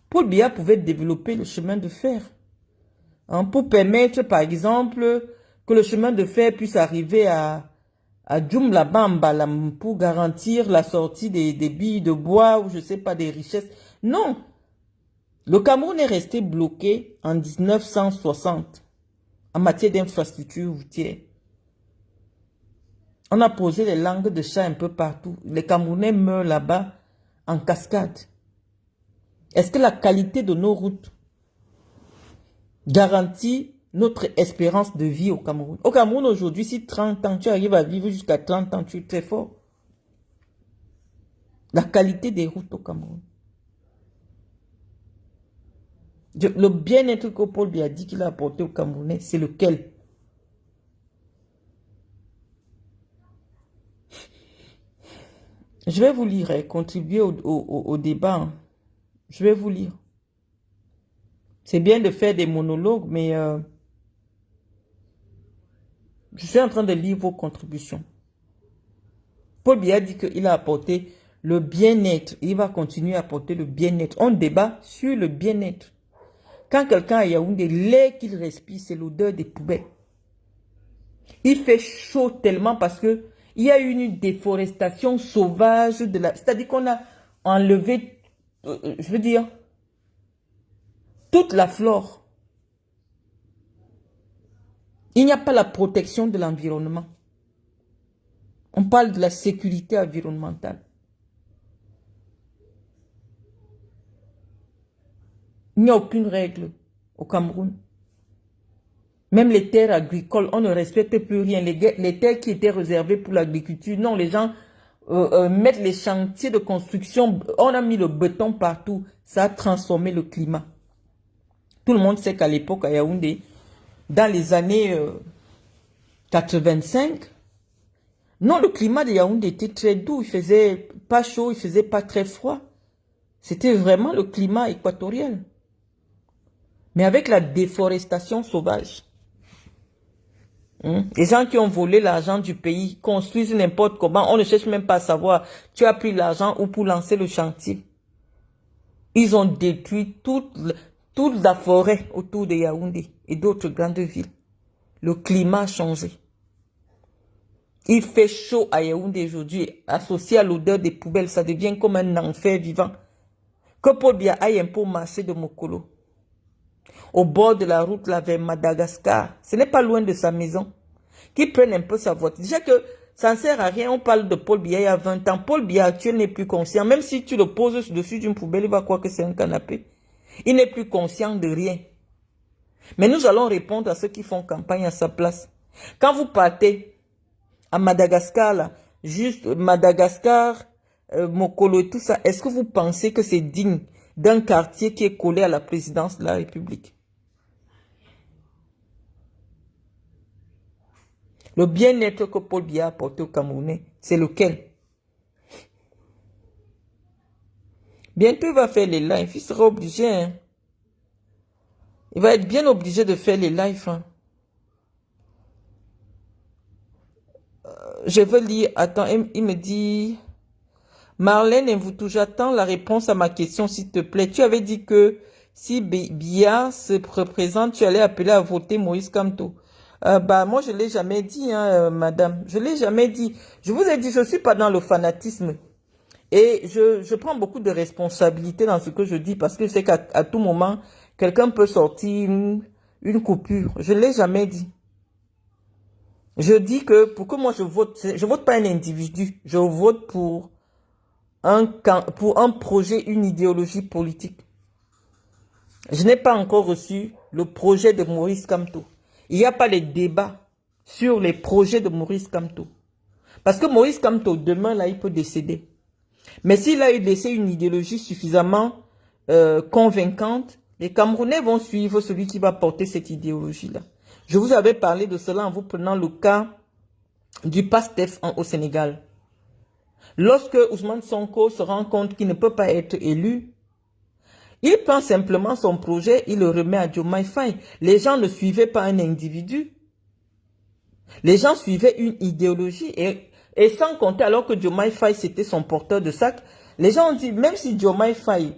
Paul Biya pouvait développer le chemin de fer. Pour permettre, par exemple, que le chemin de fer puisse arriver à Djoumla Bamba pour garantir la sortie des billes de bois ou je ne sais pas, des richesses. Non. Le Cameroun est resté bloqué en 1960 en matière d'infrastructure routière. On a posé les langues de chat un peu partout. Les Camerounais meurent là-bas en cascade. Est-ce que la qualité de nos routes garantit notre espérance de vie au Cameroun? Au Cameroun aujourd'hui, si 30 ans, tu arrives à vivre jusqu'à 30 ans, tu es très fort. La qualité des routes au Cameroun. Le bien-être que Paul Biya dit qu'il a apporté au Camerounais, c'est lequel? Je vais vous lire, contribuer au débat. Je vais vous lire. C'est bien de faire des monologues, mais je suis en train de lire vos contributions. Paul Biya dit qu'il a apporté le bien-être. Il va continuer à apporter le bien-être. On débat sur le bien-être. Quand quelqu'un a Yaoundé, l'air qu'il respire, c'est l'odeur des poubelles. Il fait chaud tellement parce que il y a eu une déforestation sauvage de la... C'est-à-dire qu'on a enlevé, je veux dire, toute la flore. Il n'y a pas la protection de l'environnement. On parle de la sécurité environnementale. Il n'y a aucune règle au Cameroun. Même les terres agricoles, on ne respecte plus rien. Les terres qui étaient réservées pour l'agriculture, non, les gens mettent les chantiers de construction. On a mis le béton partout. Ça a transformé le climat. Tout le monde sait qu'à l'époque, à Yaoundé, dans les années 85, non, le climat de Yaoundé était très doux. Il faisait pas chaud, il faisait pas très froid. C'était vraiment le climat équatorial. Mais avec la déforestation sauvage, les gens qui ont volé l'argent du pays construisent n'importe comment. On ne cherche même pas à savoir tu as pris l'argent ou pour lancer le chantier. Ils ont détruit toute la forêt autour de Yaoundé et d'autres grandes villes. Le climat a changé. Il fait chaud à Yaoundé aujourd'hui. Associé à l'odeur des poubelles, ça devient comme un enfer vivant. Que Paul Biya aille un peu au marché de Mokolo, au bord de la route là vers Madagascar, ce n'est pas loin de sa maison, qu'il prenne un peu sa voiture. Déjà que ça ne sert à rien, on parle de Paul Biya il y a 20 ans. Paul Biya actuel n'est plus conscient. Même si tu le poses dessus d'une poubelle, il va croire que c'est un canapé. Il n'est plus conscient de rien. Mais nous allons répondre à ceux qui font campagne à sa place. Quand vous partez à Madagascar, là, juste Madagascar, Mokolo et tout ça, est-ce que vous pensez que c'est digne d'un quartier qui est collé à la présidence de la République? Le bien-être que Paul Biya a apporté au Camerounais, c'est lequel? Bientôt, il va faire les lives. Il sera obligé. Hein. Il va être bien obligé de faire les lives. Hein. Je veux lire. Attends, il me dit... Marlène Mvoutou, j'attends la réponse à ma question, s'il te plaît. Tu avais dit que si Biya se représente, tu allais appeler à voter Moïse Kamto. Moi, je l'ai jamais dit, hein, madame. Je l'ai jamais dit. Je vous ai dit, je suis pas dans le fanatisme. Et je prends beaucoup de responsabilités dans ce que je dis parce que je sais qu'à tout moment, quelqu'un peut sortir une coupure. Je l'ai jamais dit. Je dis que pour que moi je vote pas un individu. Je vote pour un projet, une idéologie politique. Je n'ai pas encore reçu le projet de Maurice Kamto. Il n'y a pas les débats sur les projets de Maurice Kamto. Parce que Maurice Kamto, demain, là, il peut décéder. Mais s'il a laissé une idéologie suffisamment convaincante, les Camerounais vont suivre celui qui va porter cette idéologie-là. Je vous avais parlé de cela en vous prenant le cas du PASTEF au Sénégal. Lorsque Ousmane Sonko se rend compte qu'il ne peut pas être élu, il prend simplement son projet, il le remet à Diomaye Faye. Les gens ne suivaient pas un individu. Les gens suivaient une idéologie. Et sans compter, alors que Diomaye Faye, c'était son porteur de sac, les gens ont dit, même si Diomaye Faye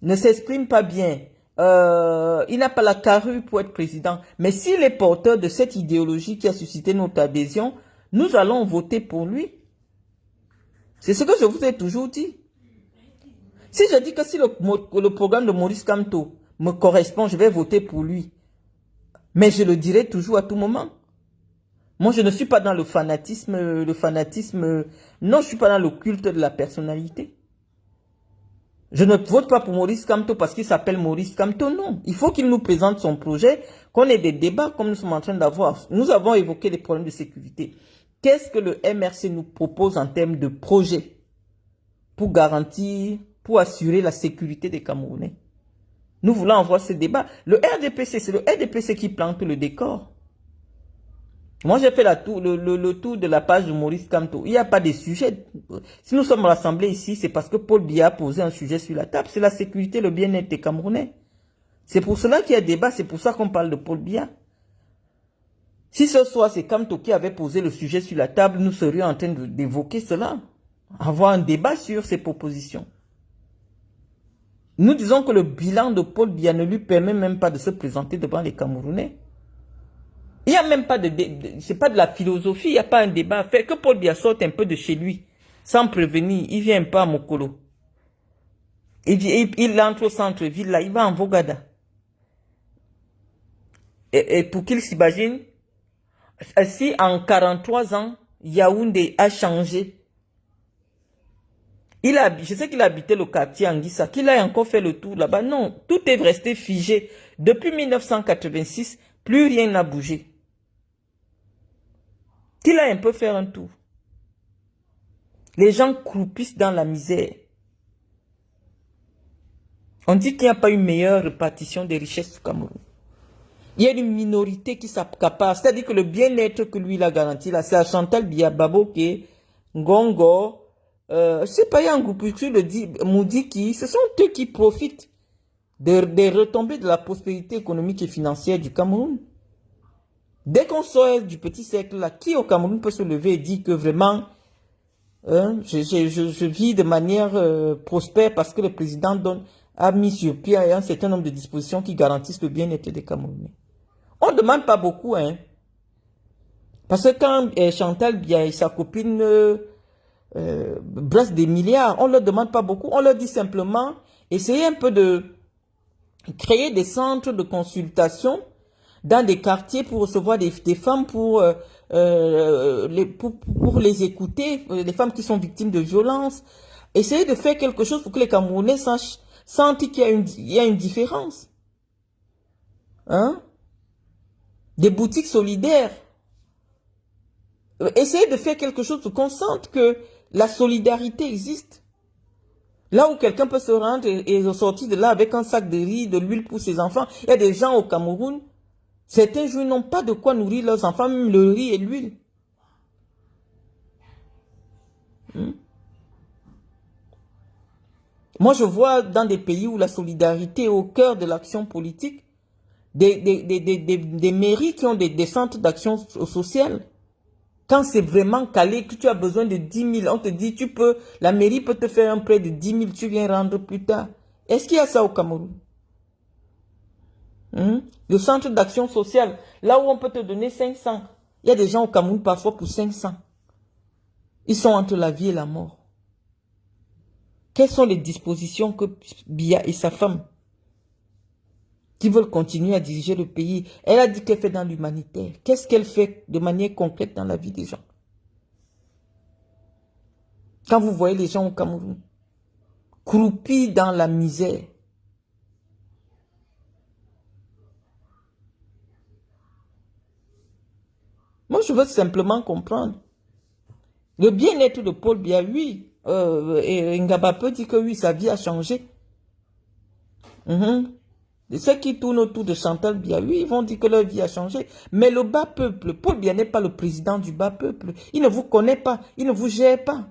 ne s'exprime pas bien, il n'a pas la carrure pour être président, mais s'il est porteur de cette idéologie qui a suscité notre adhésion, nous allons voter pour lui. C'est ce que je vous ai toujours dit. Si je dis que si le programme de Maurice Kamto me correspond, je vais voter pour lui. Mais je le dirai toujours à tout moment. Moi, je ne suis pas dans le fanatisme. Non, je ne suis pas dans le culte de la personnalité. Je ne vote pas pour Maurice Kamto parce qu'il s'appelle Maurice Kamto, non. Il faut qu'il nous présente son projet, qu'on ait des débats comme nous sommes en train d'avoir. Nous avons évoqué les problèmes de sécurité. Qu'est-ce que le MRC nous propose en termes de projet pour garantir, pour assurer la sécurité des Camerounais? Nous voulons avoir ce débat. Le RDPC, c'est le RDPC qui plante le décor. Moi, j'ai fait le tour de la page de Maurice Kamto. Il n'y a pas de sujet. Si nous sommes rassemblés ici, c'est parce que Paul Biya a posé un sujet sur la table. C'est la sécurité, le bien-être des Camerounais. C'est pour cela qu'il y a débat. C'est pour ça qu'on parle de Paul Biya. Si ce soir, c'est Kamto qui avait posé le sujet sur la table, nous serions en train d'évoquer cela. Avoir un débat sur ces propositions. Nous disons que le bilan de Paul Biya ne lui permet même pas de se présenter devant les Camerounais. Il n'y a même pas c'est pas de la philosophie, il n'y a pas un débat à faire. Que Paul Biya sorte un peu de chez lui, sans prévenir, il vient pas à Mokolo. Il entre au centre-ville, là, il va en Vogada. Et pour qu'il s'imagine, si en 43 ans, Yaoundé a changé, je sais qu'il habitait le quartier Anguissa, qu'il a encore fait le tour là-bas. Non, tout est resté figé. Depuis 1986, plus rien n'a bougé. Qu'il a un peu fait un tour. Les gens croupissent dans la misère. On dit qu'il n'y a pas une meilleure répartition des richesses du Cameroun. Il y a une minorité qui s'accapare. C'est-à-dire que le bien-être que lui il a garanti, là, c'est à Chantal Biya, Baboké, Ngongo, c'est pas un groupe, le dit, Moudiki, ce sont eux qui profitent des retombées de la prospérité économique et financière du Cameroun. Dès qu'on sort du petit cercle là, qui au Cameroun peut se lever et dire que vraiment, je vis de manière prospère parce que le président a mis sur pied un certain nombre de dispositions qui garantissent le bien-être des Camerounais. On ne demande pas beaucoup, hein. Parce que quand Chantal Biya et sa copine brassent des milliards, on ne leur demande pas beaucoup, on leur dit simplement, essayez un peu de créer des centres de consultation dans des quartiers pour recevoir des femmes pour les écouter, les femmes qui sont victimes de violences. Essayez de faire quelque chose pour que les Camerounais sentent qu'il y a une différence. Hein? Des boutiques solidaires. Essayez de faire quelque chose pour qu'on sente que la solidarité existe. Là où quelqu'un peut se rendre et ressortir de là avec un sac de riz, de l'huile pour ses enfants. Il y a des gens au Cameroun, certains jours n'ont pas de quoi nourrir leurs enfants, même le riz et l'huile. Moi, je vois dans des pays où la solidarité est au cœur de l'action politique, des mairies qui ont des centres d'action sociale. Quand c'est vraiment calé, que tu as besoin de 10 000, on te dit, la mairie peut te faire un prêt de 10 000, tu viens rendre plus tard. Est-ce qu'il y a ça au Cameroun? Le centre d'action sociale, là où on peut te donner 500. Il y a des gens au Cameroun parfois pour 500. Ils sont entre la vie et la mort. Quelles sont les dispositions que Biya et sa femme, qui veulent continuer à diriger le pays, elle a dit qu'elle fait dans l'humanitaire. Qu'est-ce qu'elle fait de manière concrète dans la vie des gens? Quand vous voyez les gens au Cameroun, croupis dans la misère, moi je veux simplement comprendre. Le bien-être de Paul Biya, oui, et Ngaba peut dire que oui, sa vie a changé. Ceux qui tournent autour de Chantal Biya, oui, ils vont dire que leur vie a changé. Mais le bas peuple, Paul Biya n'est pas le président du bas peuple. Il ne vous connaît pas, il ne vous gère pas.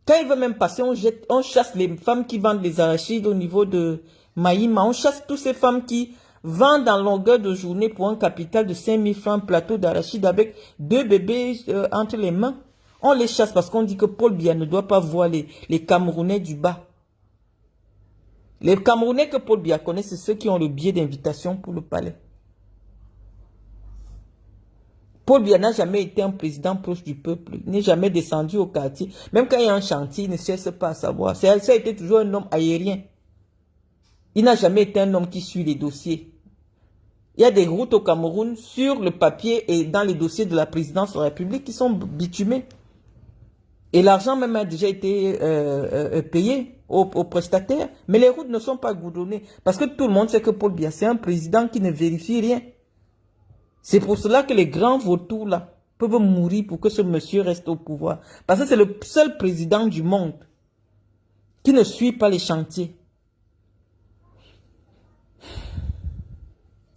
Quand il veut même passer, on chasse les femmes qui vendent les arachides au niveau de Maïma. On chasse toutes ces femmes qui vendent en longueur de journée pour un capital de 5 000 francs plateau d'arachides avec 2 bébés entre les mains. On les chasse parce qu'on dit que Paul Biya ne doit pas voir les Camerounais du bas. Les Camerounais que Paul Biya connaît, c'est ceux qui ont le billet d'invitation pour le palais. Paul Biya n'a jamais été un président proche du peuple. Il n'est jamais descendu au quartier. Même quand il y a un chantier, il ne cherche pas à savoir. Ça a été toujours un homme aérien. Il n'a jamais été un homme qui suit les dossiers. Il y a des routes au Cameroun sur le papier et dans les dossiers de la présidence de la République qui sont bitumés. Et l'argent même a déjà été payé aux prestataires. Mais les routes ne sont pas goudronnées. Parce que tout le monde sait que Paul Biya, c'est un président qui ne vérifie rien. C'est pour cela que les grands vautours là peuvent mourir pour que ce monsieur reste au pouvoir. Parce que c'est le seul président du monde qui ne suit pas les chantiers.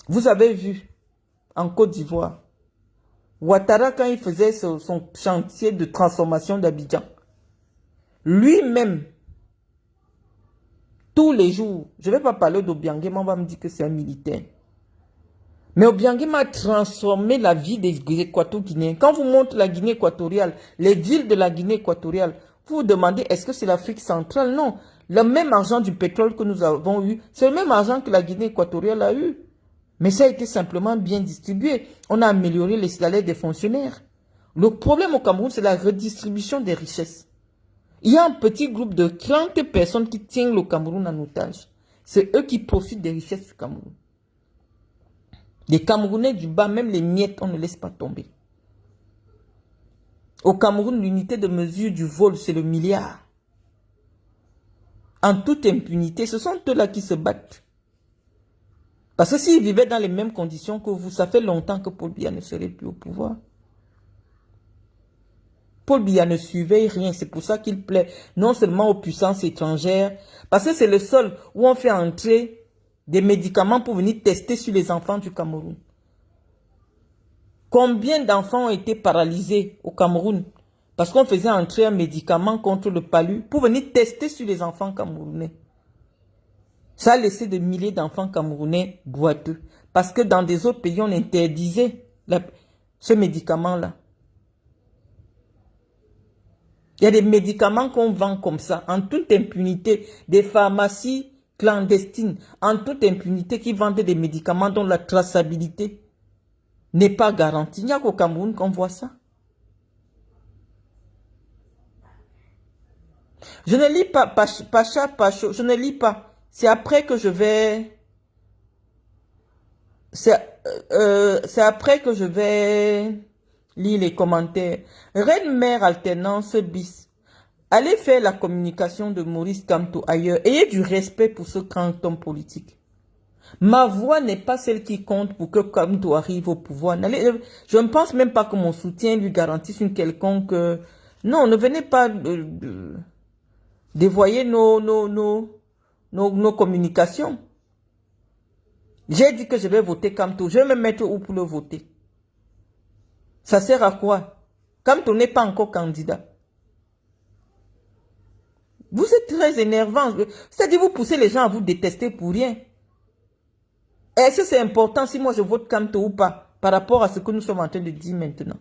Vous avez vu en Côte d'Ivoire, Ouattara, quand il faisait son chantier de transformation d'Abidjan, lui-même, tous les jours, je ne vais pas parler d'Obiangema, on va me dire que c'est un militaire. Mais Obiangema a transformé la vie des Équato-Guinéens. Quand vous montrez la Guinée équatoriale, les villes de la Guinée équatoriale, vous vous demandez, est-ce que c'est l'Afrique centrale? Non. Le même argent du pétrole que nous avons eu, c'est le même argent que la Guinée équatoriale a eu. Mais ça a été simplement bien distribué. On a amélioré les salaires des fonctionnaires. Le problème au Cameroun, c'est la redistribution des richesses. Il y a un petit groupe de 30 personnes qui tiennent le Cameroun en otage. C'est eux qui profitent des richesses du Cameroun. Les Camerounais du bas, même les miettes, on ne laisse pas tomber. Au Cameroun, l'unité de mesure du vol, c'est le milliard. En toute impunité, ce sont eux-là qui se battent. Parce que s'ils vivaient dans les mêmes conditions que vous, ça fait longtemps que Paul Biya ne serait plus au pouvoir. Paul Biya ne suivait rien, c'est pour ça qu'il plaît non seulement aux puissances étrangères, parce que c'est le seul où on fait entrer des médicaments pour venir tester sur les enfants du Cameroun. Combien d'enfants ont été paralysés au Cameroun parce qu'on faisait entrer un médicament contre le palu pour venir tester sur les enfants camerounais. Ça a laissé des milliers d'enfants camerounais boiteux. Parce que dans des autres pays, on interdisait ce médicament-là. Il y a des médicaments qu'on vend comme ça, en toute impunité, des pharmacies clandestines, en toute impunité, qui vendent des médicaments dont la traçabilité n'est pas garantie. Il n'y a qu'au Cameroun qu'on voit ça. Je ne lis pas Pacha Pacho, je ne lis pas. C'est après que je vais... C'est après que je vais lire les commentaires. Reine-mère alternance bis. Allez faire la communication de Maurice Kamto ailleurs. Ayez du respect pour ce grand homme politique. Ma voix n'est pas celle qui compte pour que Kamto arrive au pouvoir. Je ne pense même pas que mon soutien lui garantisse une quelconque... Non, ne venez pas dévoyer nos communications. J'ai dit que je vais voter Kamto. Je vais me mettre où pour le voter? Ça sert à quoi? Kamto n'est pas encore candidat. Vous êtes très énervant. C'est-à-dire vous poussez les gens à vous détester pour rien. Est-ce que c'est important si moi je vote Kamto ou pas par rapport à ce que nous sommes en train de dire maintenant?